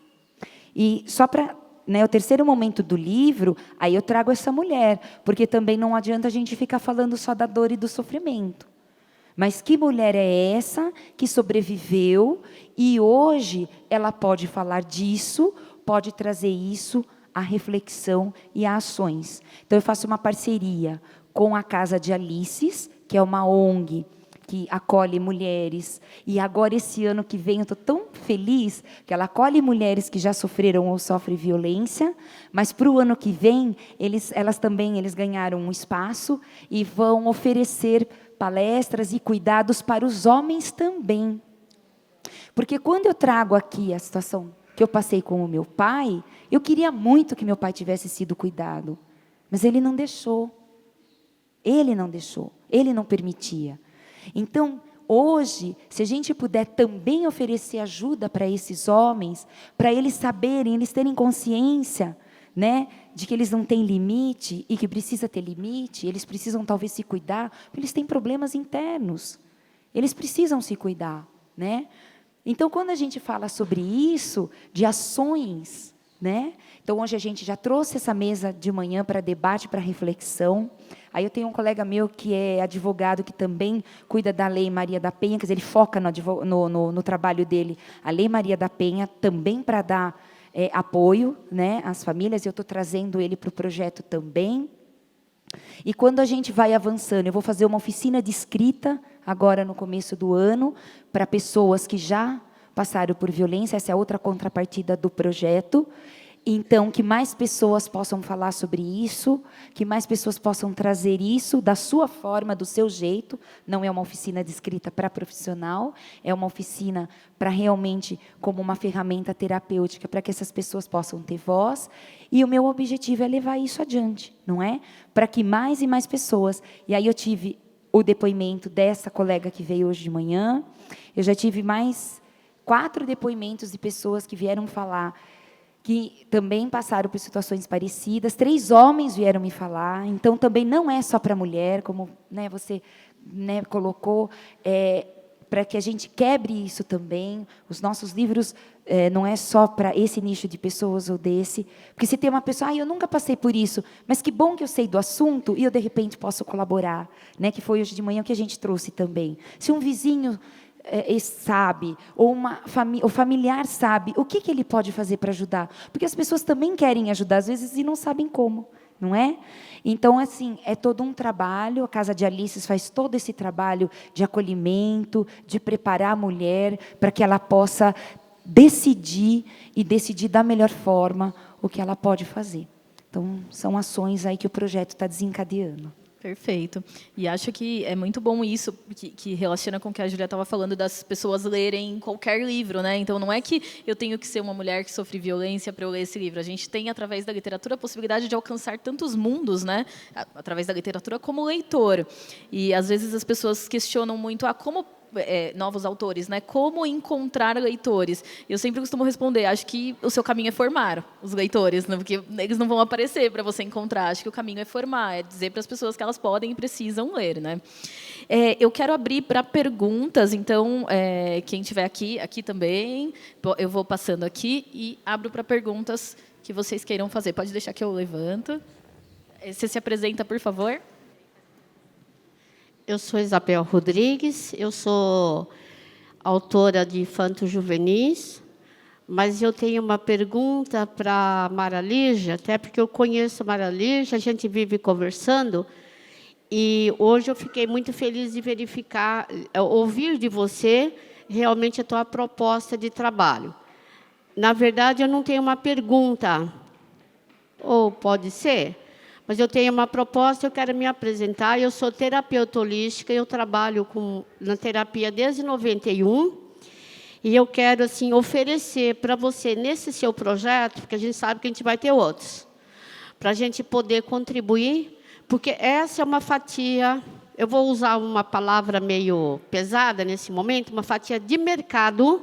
Speaker 6: E só para... Né, o terceiro momento do livro, aí eu trago essa mulher, porque também não adianta a gente ficar falando só da dor e do sofrimento. Mas que mulher é essa que sobreviveu e hoje ela pode falar disso, pode trazer isso à reflexão e a ações. Então, eu faço uma parceria com a Casa de Alices, que é uma ONG que acolhe mulheres. E agora, esse ano que vem, eu estou tão feliz que ela acolhe mulheres que já sofreram ou sofrem violência, mas para o ano que vem, eles ganharam um espaço e vão oferecer palestras e cuidados para os homens também. Porque quando eu trago aqui a situação que eu passei com o meu pai, eu queria muito que meu pai tivesse sido cuidado, mas ele não deixou. Ele não deixou, ele não permitia. Então, hoje, se a gente puder também oferecer ajuda para esses homens, para eles saberem, eles terem consciência, né, de que eles não têm limite e que precisa ter limite, eles precisam talvez se cuidar, porque eles têm problemas internos. Eles precisam se cuidar, né? Então, quando a gente fala sobre isso, de ações, né? Então, hoje a gente já trouxe essa mesa de manhã para debate, para reflexão. Aí eu tenho um colega meu que é advogado, que também cuida da Lei Maria da Penha, quer dizer, ele foca no trabalho dele, a Lei Maria da Penha, também para dar apoio, né, às famílias. Eu estou trazendo ele para o projeto também. E quando a gente vai avançando, eu vou fazer uma oficina de escrita, agora no começo do ano, para pessoas que já passaram por violência, essa é a outra contrapartida do projeto. Então, que mais pessoas possam falar sobre isso, que mais pessoas possam trazer isso da sua forma, do seu jeito. Não é uma oficina de escrita para profissional, é uma oficina para realmente como uma ferramenta terapêutica, para que essas pessoas possam ter voz. E o meu objetivo é levar isso adiante, não é? Para que mais e mais pessoas... E aí eu tive o depoimento dessa colega que veio hoje de manhã, eu já tive mais 4 depoimentos de pessoas que vieram falar que também passaram por situações parecidas. 3 homens vieram me falar. Então, também não é só para mulher, como, né, você, né, colocou, para que a gente quebre isso também. Os nossos livros não é só para esse nicho de pessoas ou desse. Porque se tem uma pessoa, eu nunca passei por isso, mas que bom que eu sei do assunto e eu, de repente, posso colaborar. Né, que foi hoje de manhã o que a gente trouxe também. Se um vizinho... sabe, ou o familiar sabe, o que ele pode fazer para ajudar? Porque as pessoas também querem ajudar, às vezes, e não sabem como, não é? Então, assim, é todo um trabalho, a Casa de Alices faz todo esse trabalho de acolhimento, de preparar a mulher para que ela possa decidir, e decidir da melhor forma o que ela pode fazer. Então, são ações aí que o projeto está desencadeando.
Speaker 7: Perfeito. E acho que é muito bom isso, que relaciona com o que a Júlia estava falando, das pessoas lerem qualquer livro, né? Então, não é que eu tenho que ser uma mulher que sofre violência para eu ler esse livro. A gente tem, através da literatura, a possibilidade de alcançar tantos mundos, né? Através da literatura, como leitor. E, às vezes, as pessoas questionam muito, como... novos autores, né? Como encontrar leitores? Eu sempre costumo responder, acho que o seu caminho é formar os leitores, né? Porque eles não vão aparecer para você encontrar. Acho que o caminho é formar, é dizer para as pessoas que elas podem e precisam ler, né? Eu quero abrir para perguntas, então, quem estiver aqui também, eu vou passando aqui e abro para perguntas que vocês queiram fazer. Pode deixar que eu levanto. Você se apresenta, por favor.
Speaker 8: Eu sou Isabel Rodrigues, eu sou autora de infantos juvenis, mas eu tenho uma pergunta para a Mara Lígia, até porque eu conheço a Mara Lígia, a gente vive conversando, e hoje eu fiquei muito feliz de verificar, ouvir de você realmente a tua proposta de trabalho. Na verdade, eu não tenho uma pergunta, ou pode ser? Mas eu tenho uma proposta, eu quero me apresentar. Eu sou terapeuta holística, eu trabalho na terapia desde 91. E eu quero assim, oferecer para você, nesse seu projeto, porque a gente sabe que a gente vai ter outros, para a gente poder contribuir, porque essa é uma fatia, eu vou usar uma palavra meio pesada nesse momento, uma fatia de mercado,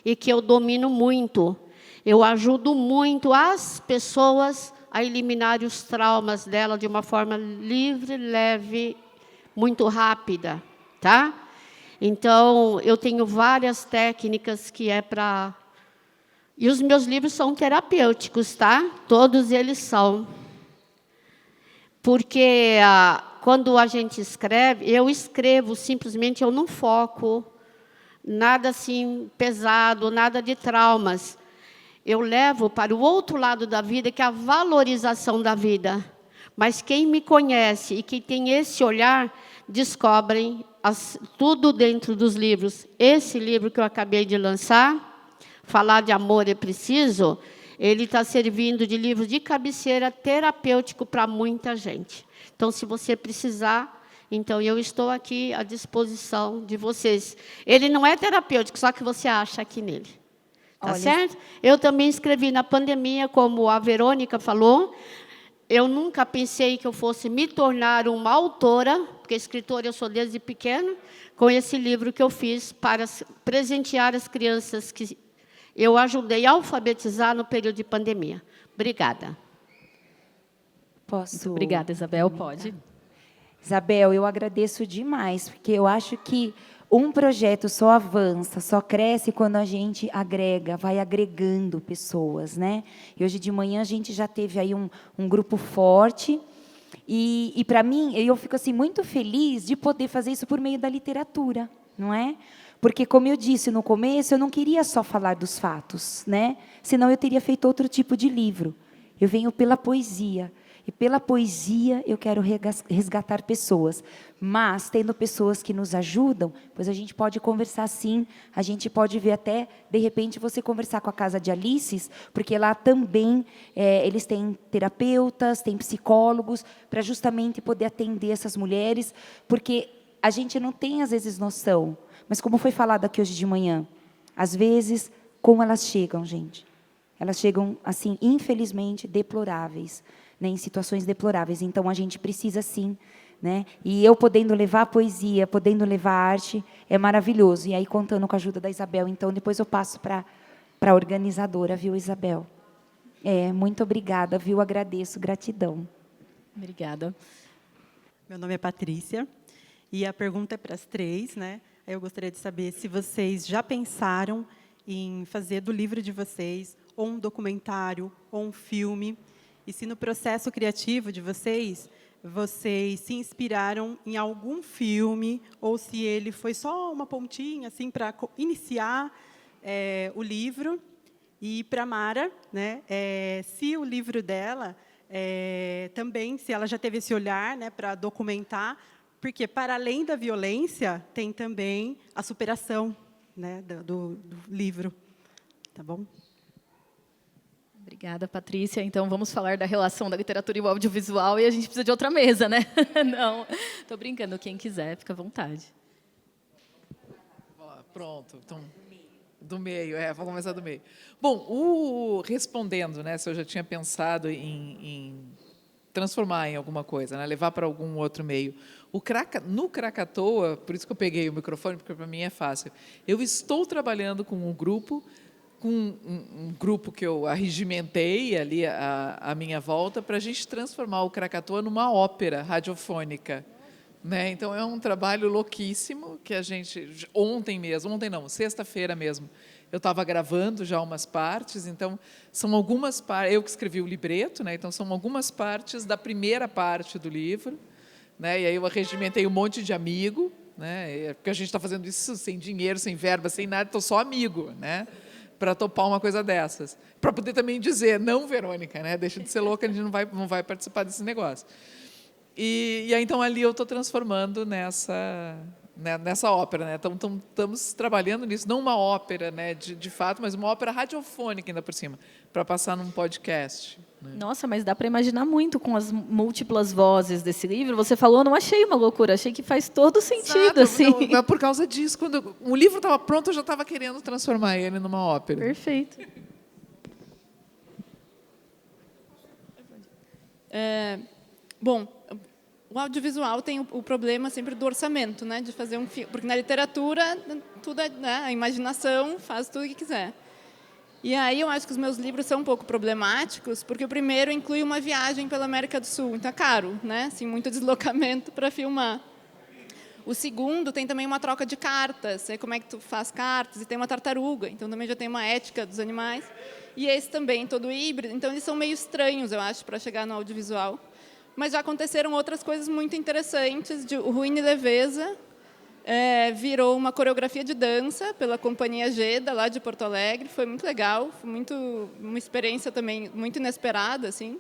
Speaker 8: e que eu domino muito. Eu ajudo muito as pessoas a eliminar os traumas dela de uma forma livre, leve, muito rápida, tá? Então, eu tenho várias técnicas que é para... E os meus livros são terapêuticos, tá? Todos eles são. Porque quando a gente escreve, eu escrevo simplesmente, eu não foco, nada assim pesado, nada de traumas. Eu levo para o outro lado da vida, que é a valorização da vida. Mas quem me conhece e que tem esse olhar, descobrem tudo dentro dos livros. Esse livro que eu acabei de lançar, Falar de Amor é Preciso, ele está servindo de livro de cabeceira terapêutico para muita gente. Então, se você precisar, então eu estou aqui à disposição de vocês. Ele não é terapêutico, só que você acha aqui nele. Tá certo? Eu também escrevi na pandemia, como a Verônica falou. Eu nunca pensei que eu fosse me tornar uma autora, porque escritora eu sou desde pequena, com esse livro que eu fiz para presentear as crianças que eu ajudei a alfabetizar no período de pandemia. Obrigada.
Speaker 6: Posso?
Speaker 7: Obrigada, Isabel. Pode.
Speaker 6: Isabel, eu agradeço demais, porque eu acho que um projeto só avança, só cresce quando a gente agrega, vai agregando pessoas, né? E hoje de manhã a gente já teve aí um grupo forte, e para mim, eu fico assim, muito feliz de poder fazer isso por meio da literatura, não é? Porque, como eu disse no começo, eu não queria só falar dos fatos, né? Senão eu teria feito outro tipo de livro. Eu venho pela poesia. E pela poesia eu quero resgatar pessoas. Mas, tendo pessoas que nos ajudam, pois a gente pode conversar sim, a gente pode ver até, de repente, você conversar com a Casa de Alices, porque lá também eles têm terapeutas, têm psicólogos, para justamente poder atender essas mulheres, porque a gente não tem, às vezes, noção. Mas, como foi falado aqui hoje de manhã, às vezes, como elas chegam, gente? Elas chegam, assim, infelizmente, deploráveis, né, em situações deploráveis. Então, a gente precisa, sim, né? E eu podendo levar a poesia, podendo levar a arte, é maravilhoso. E aí, contando com a ajuda da Isabel, então, depois eu passo para a organizadora, viu, Isabel? Muito obrigada, viu? Agradeço, gratidão.
Speaker 7: Obrigada.
Speaker 9: Meu nome é Patrícia, e a pergunta é para as três, né? Eu gostaria de saber se vocês já pensaram em fazer do livro de vocês ou um documentário, ou um filme, e se no processo criativo de vocês se inspiraram em algum filme, ou se ele foi só uma pontinha assim, para iniciar o livro. E para a Mara, né, se o livro dela, também, se ela já teve esse olhar, né, para documentar, porque, para além da violência, tem também a superação, né, do livro. Tá bom?
Speaker 7: Obrigada, Patrícia. Então, vamos falar da relação da literatura e o audiovisual, e a gente precisa de outra mesa, né? Não, estou brincando. Quem quiser, fica à vontade.
Speaker 4: Pronto. Então, do meio, vou começar do meio. Bom, respondendo, né, se eu já tinha pensado em transformar em alguma coisa, né, levar para algum outro meio. No Krakatoa, por isso que eu peguei o microfone, porque para mim é fácil. Eu estou trabalhando com um grupo que eu arregimentei ali à minha volta, para a gente transformar o Krakatoa numa ópera radiofônica. Né? Então, é um trabalho louquíssimo que a gente... sexta-feira mesmo, eu estava gravando já umas partes, então, são algumas partes... Eu que escrevi o libreto, né? Então, são algumas partes da primeira parte do livro, né? E aí eu arregimentei um monte de amigo, né? Porque a gente está fazendo isso sem dinheiro, sem verba, sem nada, então só amigo, né? Para topar uma coisa dessas. Para poder também dizer, não, Verônica, né? Deixa de ser louca, a gente não vai participar desse negócio. E aí, então, ali eu estou transformando nessa ópera. Né? Então, estamos trabalhando nisso, não uma ópera, né, de fato, mas uma ópera radiofônica ainda por cima, para passar num podcast. Né?
Speaker 7: Nossa, mas dá para imaginar muito com as múltiplas vozes desse livro. Você falou, não achei uma loucura, achei que faz todo sentido. Assim.
Speaker 4: Não, por causa disso, quando o livro estava pronto, eu já estava querendo transformar ele numa ópera.
Speaker 7: Perfeito.
Speaker 5: Bom, o audiovisual tem o problema sempre do orçamento, né, de fazer um filme, porque na literatura tudo é, né, a imaginação faz tudo o que quiser. E aí eu acho que os meus livros são um pouco problemáticos, porque o primeiro inclui uma viagem pela América do Sul, então é caro, né, assim, muito deslocamento para filmar. O segundo tem também uma troca de cartas, como é que tu faz cartas, e tem uma tartaruga, então também já tem uma ética dos animais. E esse também, todo híbrido, então eles são meio estranhos, eu acho, para chegar no audiovisual. mas já aconteceram outras coisas muito interessantes. O Ruína e Leveza virou uma coreografia de dança pela Companhia Geda, lá de Porto Alegre. Foi muito legal, foi uma experiência também muito inesperada, assim.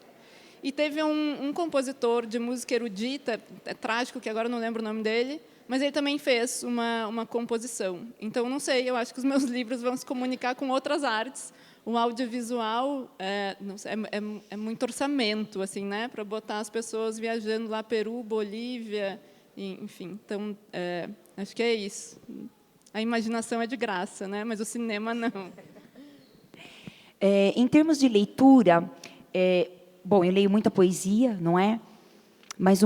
Speaker 5: E teve um compositor de música erudita, trágico, que agora não lembro o nome dele, mas ele também fez uma composição. Então, não sei, eu acho que os meus livros vão se comunicar com outras artes. O audiovisual não sei, é muito orçamento, assim, né, para botar as pessoas viajando lá, Peru, Bolívia, enfim. Então, acho que é isso. A imaginação é de graça, né, mas o cinema não.
Speaker 6: Em termos de leitura, bom, eu leio muita poesia, não é? Mas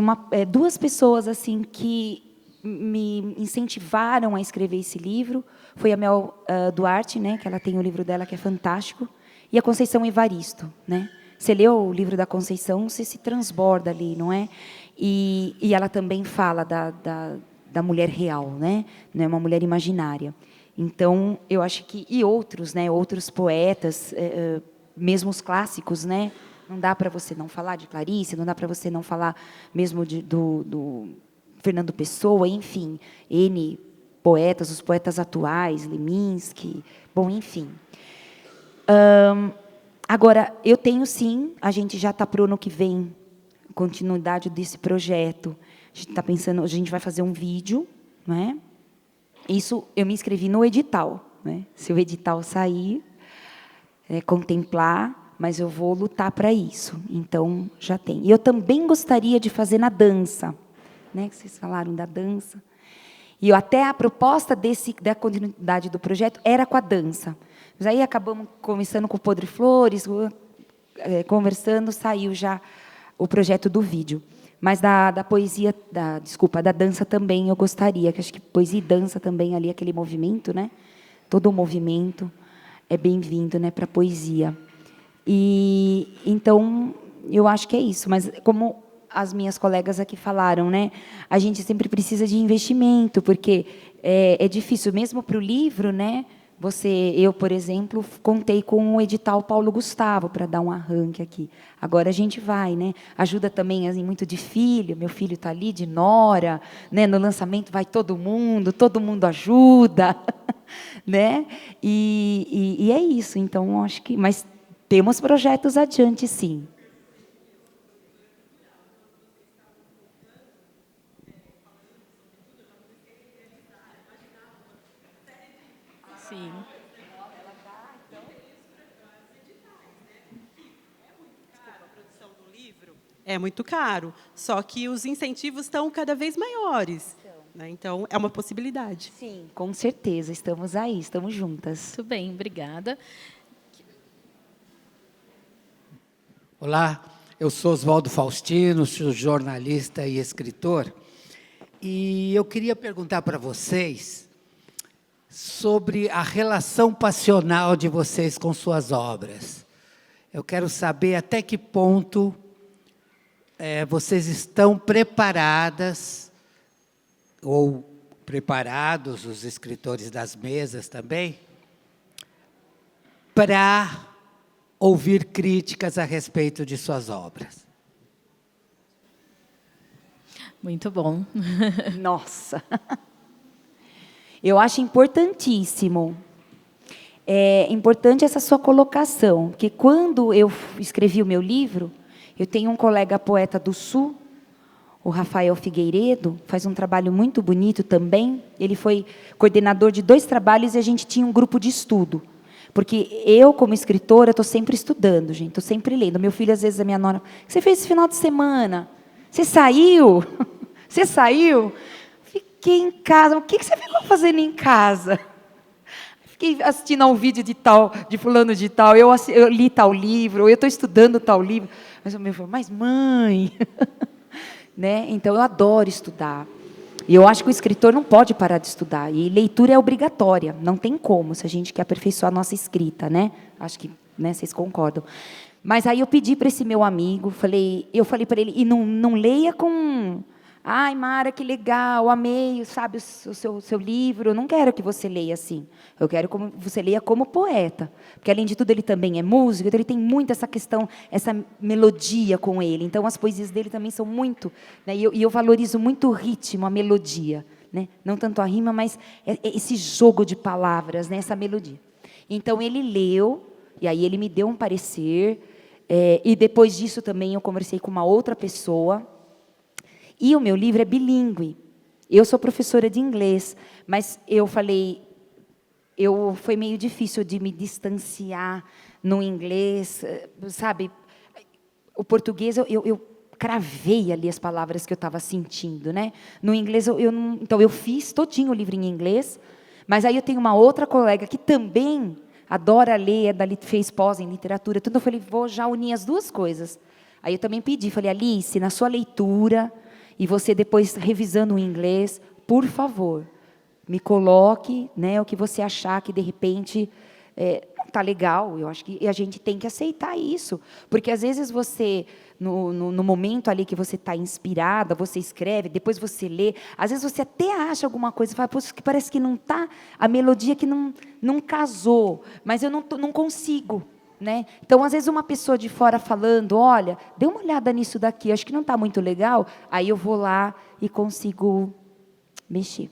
Speaker 6: duas pessoas assim que me incentivaram a escrever esse livro foi a Mel Duarte, né, que ela tem o livro dela que é fantástico, e a Conceição Evaristo, né? Você leu o livro da Conceição, você se transborda ali, não é? E ela também fala da mulher real, né? Não é uma mulher imaginária. Então, eu acho que e outros, né? Outros poetas, mesmo os clássicos, né? Não dá para você não falar de Clarice, não dá para você não falar mesmo do Fernando Pessoa, enfim, N poetas, os poetas atuais, Leminski, bom, enfim. Agora, eu tenho, sim, a gente já está para o ano que vem, continuidade desse projeto. A gente está pensando, a gente vai fazer um vídeo, né? Isso, eu me inscrevi no edital, né? Se o edital sair, contemplar, mas eu vou lutar para isso. Então, já tem. E eu também gostaria de fazer na dança, né? Que vocês falaram da dança. E até a proposta da continuidade do projeto era com a dança. Mas aí acabamos começando com o Podre Flores, conversando, saiu já o projeto do vídeo. Mas da poesia, da dança também eu gostaria, que acho que poesia e dança também ali, aquele movimento, né? Todo o movimento é bem-vindo, né, para a poesia. E então eu acho que é isso, mas como as minhas colegas aqui falaram, né, a gente sempre precisa de investimento, porque é difícil mesmo para o livro, né? Eu, por exemplo, contei com o edital Paulo Gustavo para dar um arranque aqui. Agora a gente vai, né? Ajuda também assim, muito de filho. Meu filho está ali, de nora, né? No lançamento vai todo mundo ajuda, né? E é isso. Então acho que, mas temos projetos adiante, sim.
Speaker 7: Sim.
Speaker 9: É muito caro, só que os incentivos estão cada vez maiores. Né? Então, é uma possibilidade.
Speaker 6: Sim, com certeza. Estamos aí, estamos juntas.
Speaker 7: Muito bem, obrigada.
Speaker 10: Olá, eu sou Oswaldo Faustino, sou jornalista e escritor. E eu queria perguntar para vocês sobre a relação passional de vocês com suas obras. Eu quero saber até que ponto vocês estão preparadas, ou preparados, os escritores das mesas também, para ouvir críticas a respeito de suas obras.
Speaker 7: Muito bom.
Speaker 6: Nossa! Eu acho importantíssimo. É importante essa sua colocação, porque quando eu escrevi o meu livro, eu tenho um colega poeta do Sul, o Rafael Figueiredo, faz um trabalho muito bonito também. Ele foi coordenador de 2 trabalhos e a gente tinha um grupo de estudo. Porque eu, como escritora, estou sempre estudando, gente, estou sempre lendo. Meu filho, às vezes, a minha nora, o que você fez esse final de semana? Você saiu? Você saiu? Fiquei em casa. O que você ficou fazendo em casa? Fiquei assistindo a um vídeo de fulano de tal, eu li tal livro, eu estou estudando tal livro. Mas o meu falou, mas mãe... né? Então, eu adoro estudar. E eu acho que o escritor não pode parar de estudar. E leitura é obrigatória, não tem como, se a gente quer aperfeiçoar a nossa escrita, né? Acho que, né, vocês concordam. Mas aí eu pedi para esse meu amigo, eu falei para ele, e não leia com Ai, Mara, que legal, amei, sabe, o seu livro. Eu não quero que você leia assim. Eu quero que você leia como poeta. Porque, além de tudo, ele também é músico, então ele tem muito essa questão, essa melodia com ele. Então, as poesias dele também são muito... Né, e eu valorizo muito o ritmo, a melodia. Né? Não tanto a rima, mas esse jogo de palavras, né, essa melodia. Então, ele leu, e aí ele me deu um parecer, e depois disso também eu conversei com uma outra pessoa. E o meu livro é bilíngue. Eu sou professora de inglês, mas eu falei, foi meio difícil de me distanciar no inglês, sabe? O português, eu cravei ali as palavras que eu estava sentindo, né? No inglês, então eu fiz todinho o livro em inglês, mas aí eu tenho uma outra colega que também adora ler, fez pós em literatura, então eu falei, vou já unir as duas coisas. Aí eu também pedi, falei, Alice, na sua leitura... E você depois, revisando o inglês, por favor, me coloque, né, o que você achar que, de repente, não está legal. Eu acho que a gente tem que aceitar isso. Porque, às vezes, você, no momento ali que você está inspirada, você escreve, depois você lê, às vezes você até acha alguma coisa, fala, que parece que não está, a melodia que não casou, mas eu não consigo. Né? Então, às vezes, uma pessoa de fora falando, olha, dê uma olhada nisso daqui, acho que não está muito legal, aí eu vou lá e consigo mexer.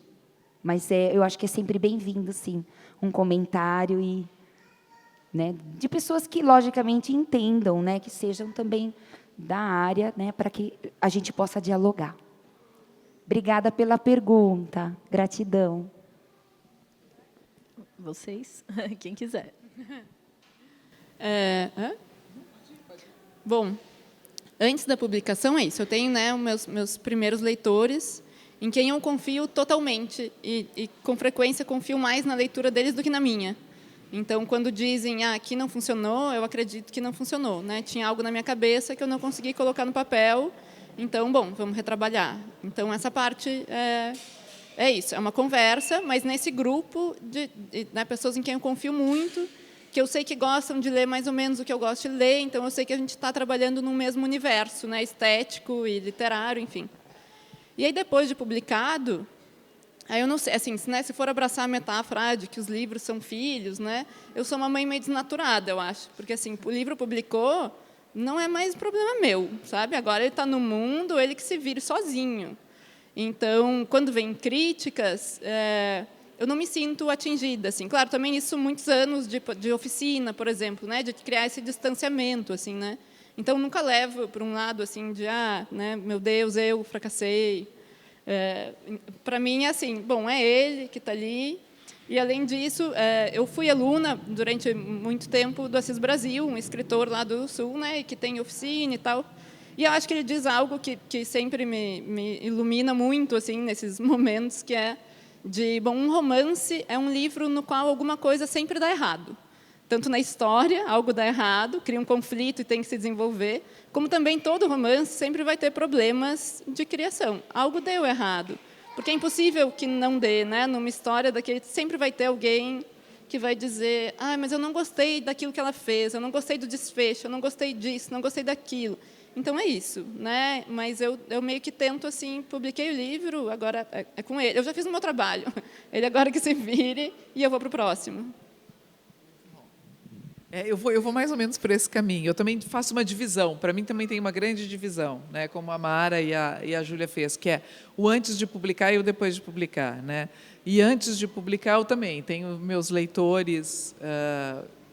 Speaker 6: Mas eu acho que é sempre bem-vindo, sim, um comentário, né, de pessoas que, logicamente, entendam, né, que sejam também da área, né, para que a gente possa dialogar. Obrigada pela pergunta. Gratidão.
Speaker 7: Vocês, quem quiser.
Speaker 5: Bom, antes da publicação é isso. Eu tenho, né, meus primeiros leitores, em quem eu confio totalmente e com frequência confio mais na leitura deles do que na minha. Então, quando dizem, aqui não funcionou, eu acredito que não funcionou, né? Tinha algo na minha cabeça que eu não consegui colocar no papel. Então, bom, vamos retrabalhar. Então, essa parte é isso. É uma conversa, mas nesse grupo de né, pessoas em quem eu confio muito, que eu sei que gostam de ler mais ou menos o que eu gosto de ler, então eu sei que a gente está trabalhando no mesmo universo, né, estético e literário, enfim. E aí, depois de publicado, aí eu não sei, assim, né, se for abraçar a metáfora de que os livros são filhos, né, eu sou uma mãe meio desnaturada, eu acho, porque assim, o livro publicou, não é mais problema meu, sabe? Agora ele está no mundo, ele que se vire sozinho. Então, quando vem críticas, eu não me sinto atingida, assim. Claro, também isso muitos anos de oficina, por exemplo, né, de criar esse distanciamento, assim, né. Então nunca levo para um lado assim de né, meu Deus, eu fracassei. Para mim é assim, bom, é ele que está ali. E além disso, eu fui aluna durante muito tempo do Assis Brasil, um escritor lá do Sul, né, que tem oficina e tal. E eu acho que ele diz algo que sempre me ilumina muito assim nesses momentos, que é bom, um romance é um livro no qual alguma coisa sempre dá errado. Tanto na história, algo dá errado, cria um conflito e tem que se desenvolver, como também todo romance sempre vai ter problemas de criação. Algo deu errado, porque é impossível que não dê, né? Numa história daquele, sempre vai ter alguém que vai dizer, mas eu não gostei daquilo que ela fez, eu não gostei do desfecho, eu não gostei disso, não gostei daquilo. Então, é isso, né? Mas eu meio que tento, assim, publiquei o livro, agora é com ele. Eu já fiz o meu trabalho, ele agora que se vire e eu vou para o próximo.
Speaker 4: Eu vou mais ou menos por esse caminho. Eu também faço uma divisão. Para mim, também tem uma grande divisão, né? Como a Mara e a Júlia fez, que é o antes de publicar e o depois de publicar. Né? E antes de publicar, eu também tenho meus leitores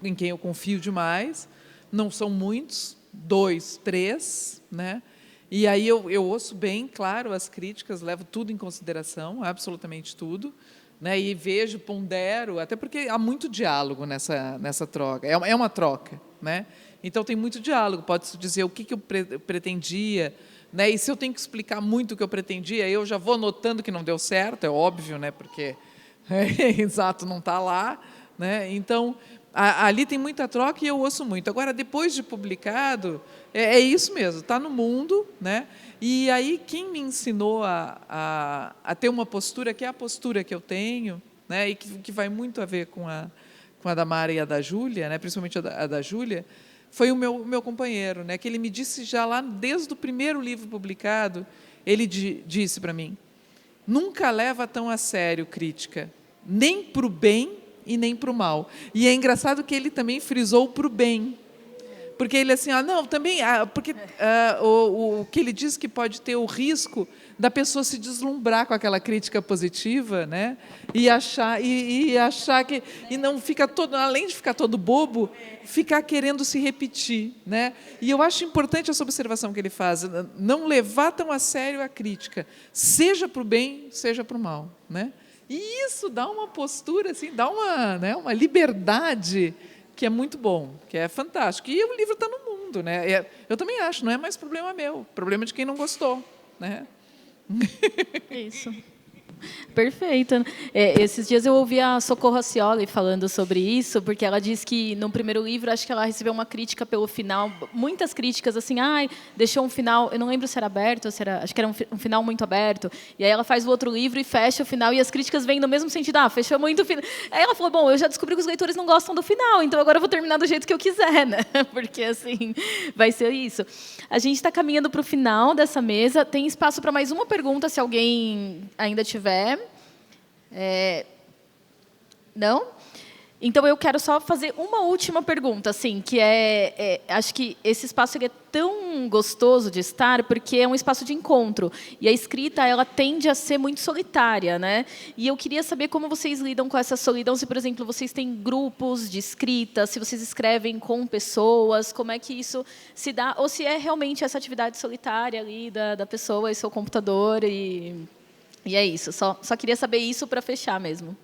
Speaker 4: em quem eu confio demais. Não são muitos, 2, 3, né? E aí eu ouço bem, claro, as críticas, levo tudo em consideração, absolutamente tudo, né? E vejo, pondero, até porque há muito diálogo nessa troca, é uma troca, né? Então tem muito diálogo, pode-se dizer o que eu pretendia, né? E se eu tenho que explicar muito o que eu pretendia, eu já vou notando que não deu certo, é óbvio, né? Porque exato, não está lá, né? Então ali tem muita troca e eu ouço muito. Agora, depois de publicado, é isso mesmo, está no mundo, né? E aí quem me ensinou a ter uma postura, que é a postura que eu tenho, né? E que vai muito a ver com a da Mara e a da Júlia, né? Principalmente a da Júlia, foi o meu companheiro, né? Que ele me disse já lá, desde o primeiro livro publicado, ele disse para mim: nunca leva tão a sério crítica, nem para o bem e nem para o mal. E é engraçado que ele também frisou para o bem. Porque ele assim, não, também, porque o que ele diz que pode ter o risco da pessoa se deslumbrar com aquela crítica positiva, né? E achar que não fica todo, além de ficar todo bobo, ficar querendo se repetir, né? E eu acho importante essa observação que ele faz, não levar tão a sério a crítica, seja para o bem, seja para o mal, né? E isso dá uma postura assim, dá uma liberdade que é muito bom, que é fantástico. E o livro está no mundo, né? Eu também acho, não é mais problema meu, problema de quem não gostou, né?
Speaker 7: Isso. Perfeito. Esses dias eu ouvi a Socorro Acioli falando sobre isso, porque ela diz que no primeiro livro, acho que ela recebeu uma crítica pelo final, muitas críticas, assim, deixou um final, eu não lembro se era aberto, acho que era um final muito aberto, e aí ela faz o outro livro e fecha o final, e as críticas vêm no mesmo sentido, fechou muito o final. Aí ela falou, bom, eu já descobri que os leitores não gostam do final, então agora eu vou terminar do jeito que eu quiser, né? Porque, assim, vai ser isso. A gente está caminhando para o final dessa mesa, tem espaço para mais uma pergunta, se alguém ainda tiver. Não? Então, eu quero só fazer uma última pergunta, assim, que acho que esse espaço ele é tão gostoso de estar, porque é um espaço de encontro. E a escrita, ela tende a ser muito solitária, né? E eu queria saber como vocês lidam com essa solidão, se, por exemplo, vocês têm grupos de escrita, se vocês escrevem com pessoas, como é que isso se dá, ou se é realmente essa atividade solitária ali da pessoa e seu computador E é isso, só queria saber isso para fechar mesmo.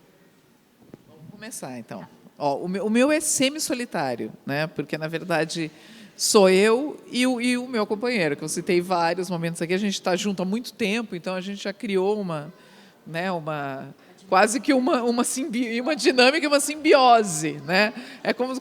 Speaker 4: Vamos começar, então. O meu é semi-solitário, né? Porque, na verdade, sou eu e o meu companheiro, que eu citei vários momentos aqui. A gente está junto há muito tempo, então a gente já criou quase que uma dinâmica, uma simbiose, né? É como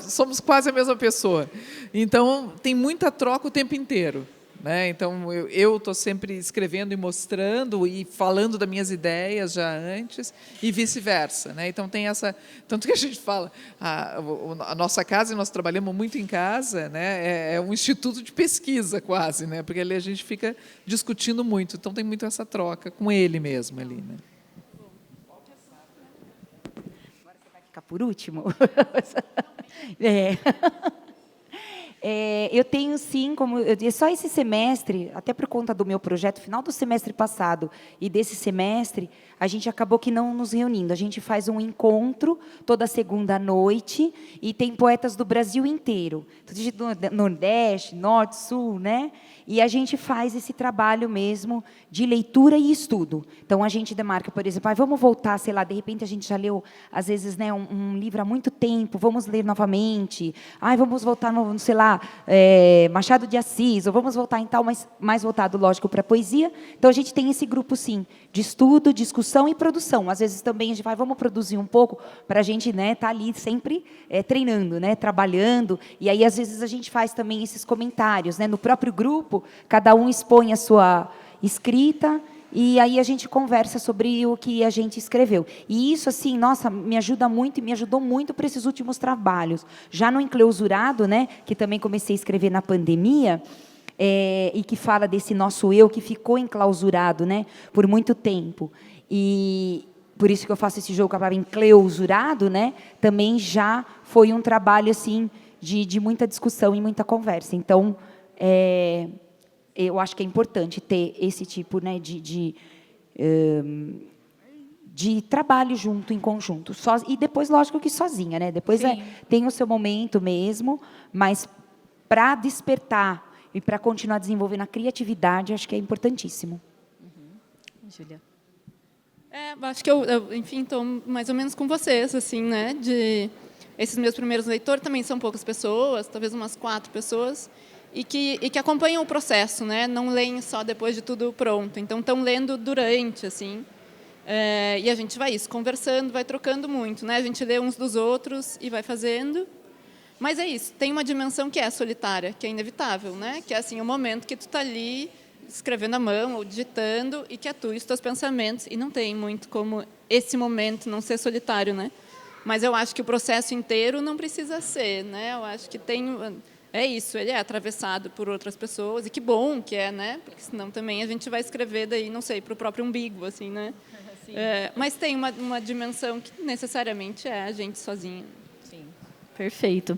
Speaker 4: somos quase a mesma pessoa. Então, tem muita troca o tempo inteiro. Né? Então, eu estou sempre escrevendo e mostrando e falando das minhas ideias já antes e vice-versa. Né? Então, tem essa... Tanto que a gente fala, a nossa casa, e nós trabalhamos muito em casa, né? É um instituto de pesquisa quase, né? Porque ali a gente fica discutindo muito. Então, tem muito essa troca com ele mesmo ali. Né?
Speaker 6: Agora você vai ficar por último? Eu tenho, sim, como eu disse, só esse semestre, até por conta do meu projeto, final do semestre passado e desse semestre, a gente acabou que não nos reunindo. A gente faz um encontro toda segunda noite e tem poetas do Brasil inteiro, do Nordeste, Norte, Sul, né? E a gente faz esse trabalho mesmo de leitura e estudo. Então, a gente demarca, por exemplo, vamos voltar, sei lá, de repente a gente já leu, às vezes, né, um livro há muito tempo, vamos ler novamente, vamos voltar no, sei lá, Machado de Assis, ou vamos voltar em tal, mas mais voltado, lógico, para a poesia. Então, a gente tem esse grupo, sim, de estudo, discussão e produção. Às vezes, também, a gente vai, vamos produzir um pouco, para a gente estar ali sempre treinando, né, trabalhando, e aí, às vezes, a gente faz também esses comentários, né, no próprio grupo, cada um expõe a sua escrita, e aí a gente conversa sobre o que a gente escreveu. E isso, assim, nossa, me ajuda muito e me ajudou muito para esses últimos trabalhos. Já no Enclausurado, né, que também comecei a escrever na pandemia, e que fala desse nosso eu que ficou enclausurado, né, por muito tempo. E por isso que eu faço esse jogo com a palavra enclausurado, né, também já foi um trabalho assim, de muita discussão e muita conversa. Então, eu acho que é importante ter esse tipo, né, de trabalho junto, em conjunto. E depois, lógico que sozinha, né? Depois tem o seu momento mesmo, mas para despertar e para continuar desenvolvendo a criatividade, acho que é importantíssimo.
Speaker 7: Júlia.
Speaker 5: Acho que enfim, estou mais ou menos com vocês, assim, né? Esses meus primeiros leitores também são poucas pessoas, talvez umas 4 pessoas, e que acompanham o processo, né? Não leem só depois de tudo pronto. Então, estão lendo durante, assim. E a gente vai conversando, vai trocando muito, né? A gente lê uns dos outros e vai fazendo. Mas é isso, tem uma dimensão que é solitária, que é inevitável, né? Que é assim, o momento que tu está ali escrevendo à mão ou digitando e que atua os teus pensamentos. E não tem muito como esse momento não ser solitário, né? Mas eu acho que o processo inteiro não precisa ser, né? Eu acho que tem... é isso, ele é atravessado por outras pessoas, e que bom que é, né? Porque senão também a gente vai escrever daí, não sei, para o próprio umbigo, assim, né? Mas tem uma dimensão que necessariamente é a gente sozinho.
Speaker 7: Sim, perfeito.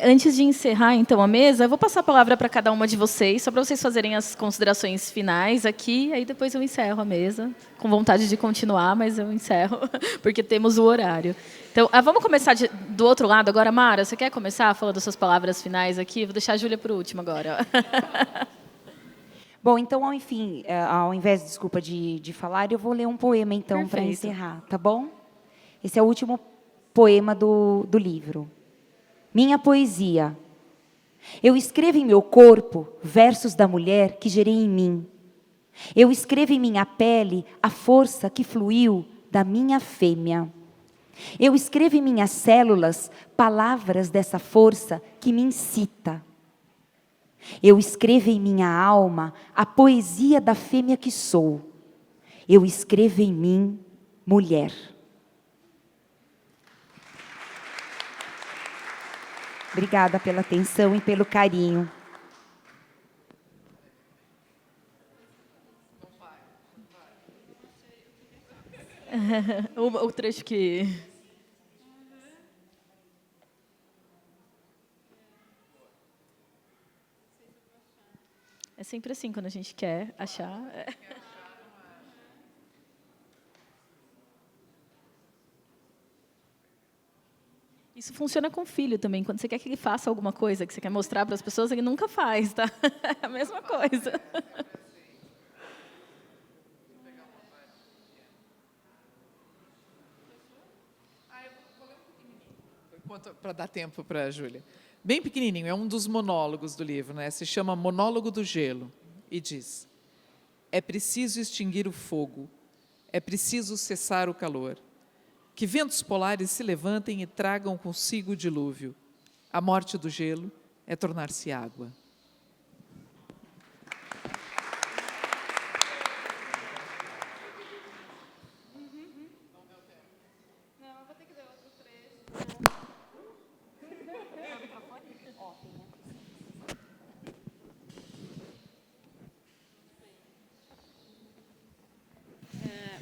Speaker 7: Antes de encerrar, então, a mesa, eu vou passar a palavra para cada uma de vocês, só para vocês fazerem as considerações finais aqui, aí depois eu encerro a mesa, com vontade de continuar, mas eu encerro, porque temos o horário. Então, vamos começar do outro lado agora. Mara, você quer começar falando suas palavras finais aqui? Vou deixar a Júlia para o último agora.
Speaker 6: Bom, então, enfim, ao invés, desculpa, de falar, eu vou ler um poema, então, para encerrar, tá bom? Esse é o último poema do livro. Minha poesia. Eu escrevo em meu corpo versos da mulher que gerei em mim. Eu escrevo em minha pele a força que fluiu da minha fêmea. Eu escrevo em minhas células palavras dessa força que me incita. Eu escrevo em minha alma a poesia da fêmea que sou. Eu escrevo em mim, mulher. Obrigada pela atenção e pelo carinho.
Speaker 7: O trecho que... É sempre assim, quando a gente quer achar. Isso funciona com o filho também. Quando você quer que ele faça alguma coisa, que você quer mostrar para as pessoas, ele nunca faz, tá? É a mesma coisa.
Speaker 4: Para dar tempo para a Júlia. Bem pequenininho, é um dos monólogos do livro, né? Se chama Monólogo do Gelo, e diz: é preciso extinguir o fogo, é preciso cessar o calor, que ventos polares se levantem e tragam consigo o dilúvio. A morte do gelo é tornar-se água.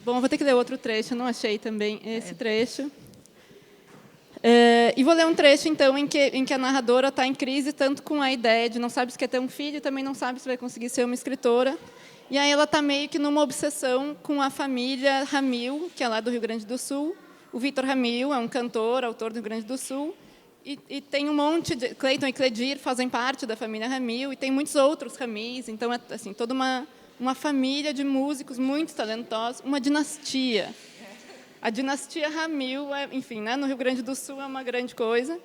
Speaker 5: Bom, eu vou ter que ler outro trecho, eu não achei também esse trecho. E vou ler um trecho, então, em que a narradora está em crise tanto com a ideia de não sabe se quer ter um filho e também não sabe se vai conseguir ser uma escritora. E aí ela está meio que numa obsessão com a família Ramil, que é lá do Rio Grande do Sul. O Vitor Ramil é um cantor, autor do Rio Grande do Sul. E tem um monte de... Cleiton e Cledir fazem parte da família Ramil, e tem muitos outros Ramis. Então, é assim, toda uma família de músicos muito talentosos, uma dinastia. A dinastia Ramil, enfim, né, no Rio Grande do Sul é uma grande coisa.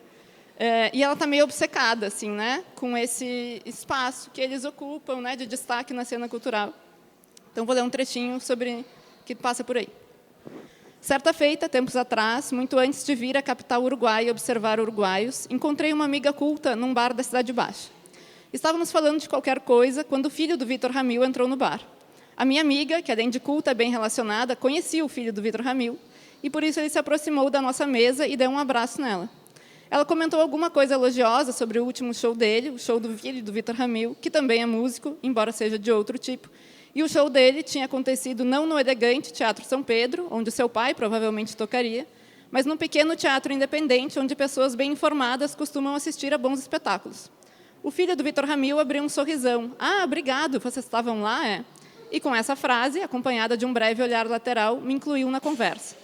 Speaker 5: E ela está meio obcecada assim, né, com esse espaço que eles ocupam, né, de destaque na cena cultural. Então, vou ler um trechinho sobre que passa por aí. Certa feita, tempos atrás, muito antes de vir à capital uruguaia observar uruguaios, encontrei uma amiga culta num bar da Cidade Baixa. Estávamos falando de qualquer coisa quando o filho do Vitor Ramil entrou no bar. A minha amiga, que além de culta é bem relacionada, conhecia o filho do Vitor Ramil, e por isso ele se aproximou da nossa mesa e deu um abraço nela. Ela comentou alguma coisa elogiosa sobre o último show dele, o show do filho do Vitor Ramil, que também é músico, embora seja de outro tipo, e o show dele tinha acontecido não no elegante Teatro São Pedro, onde seu pai provavelmente tocaria, mas num pequeno teatro independente, onde pessoas bem informadas costumam assistir a bons espetáculos. O filho do Vitor Ramil abriu um sorrisão. Ah, obrigado, vocês estavam lá, é? E com essa frase, acompanhada de um breve olhar lateral, me incluiu na conversa.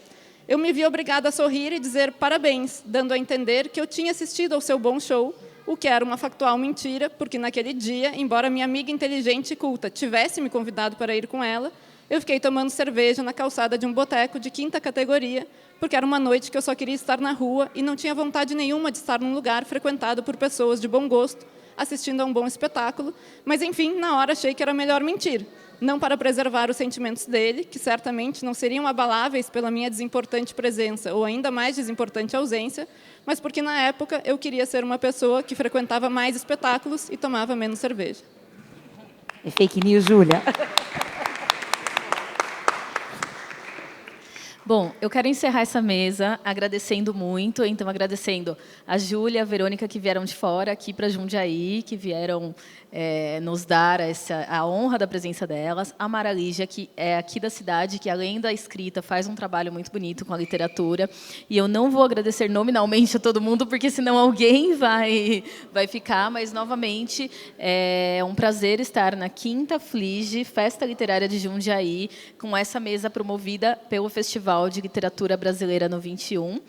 Speaker 5: Eu me vi obrigada a sorrir e dizer parabéns, dando a entender que eu tinha assistido ao seu bom show, o que era uma factual mentira, porque naquele dia, embora minha amiga inteligente e culta tivesse me convidado para ir com ela, eu fiquei tomando cerveja na calçada de um boteco de 5ª categoria, porque era uma noite que eu só queria estar na rua e não tinha vontade nenhuma de estar num lugar frequentado por pessoas de bom gosto, assistindo a um bom espetáculo, mas, enfim, na hora achei que era melhor mentir. Não para preservar os sentimentos dele, que certamente não seriam abaláveis pela minha desimportante presença ou ainda mais desimportante ausência, mas porque, na época, eu queria ser uma pessoa que frequentava mais espetáculos e tomava menos cerveja.
Speaker 6: É fake news, Júlia.
Speaker 7: Bom, eu quero encerrar essa mesa agradecendo muito, então agradecendo a Júlia, a Verônica, que vieram de fora aqui para Jundiaí, que vieram nos dar a honra da presença delas, a Mara Lígia, que é aqui da cidade, que além da escrita faz um trabalho muito bonito com a literatura, e eu não vou agradecer nominalmente a todo mundo, porque senão alguém vai ficar, mas novamente é um prazer estar na 5ª FLIGE, Festa Literária de Jundiaí, com essa mesa promovida pelo Festival de Literatura Brasileira no 21.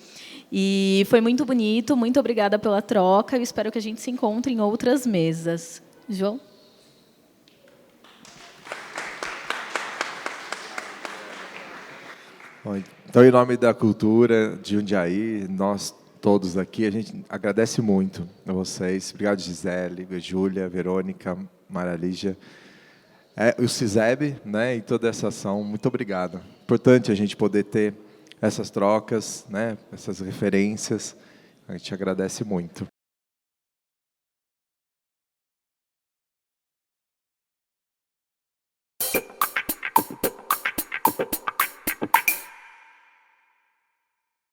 Speaker 7: E foi muito bonito, muito obrigada pela troca, eu espero que a gente se encontre em outras mesas. João?
Speaker 11: Bom, então, em nome da cultura de Jundiaí, nós todos aqui, a gente agradece muito a vocês. Obrigado, Gisele, Júlia, Verônica, Mara Lígia. O CISEB, né, e toda essa ação, muito obrigado. Importante a gente poder ter essas trocas, né, essas referências. A gente agradece muito.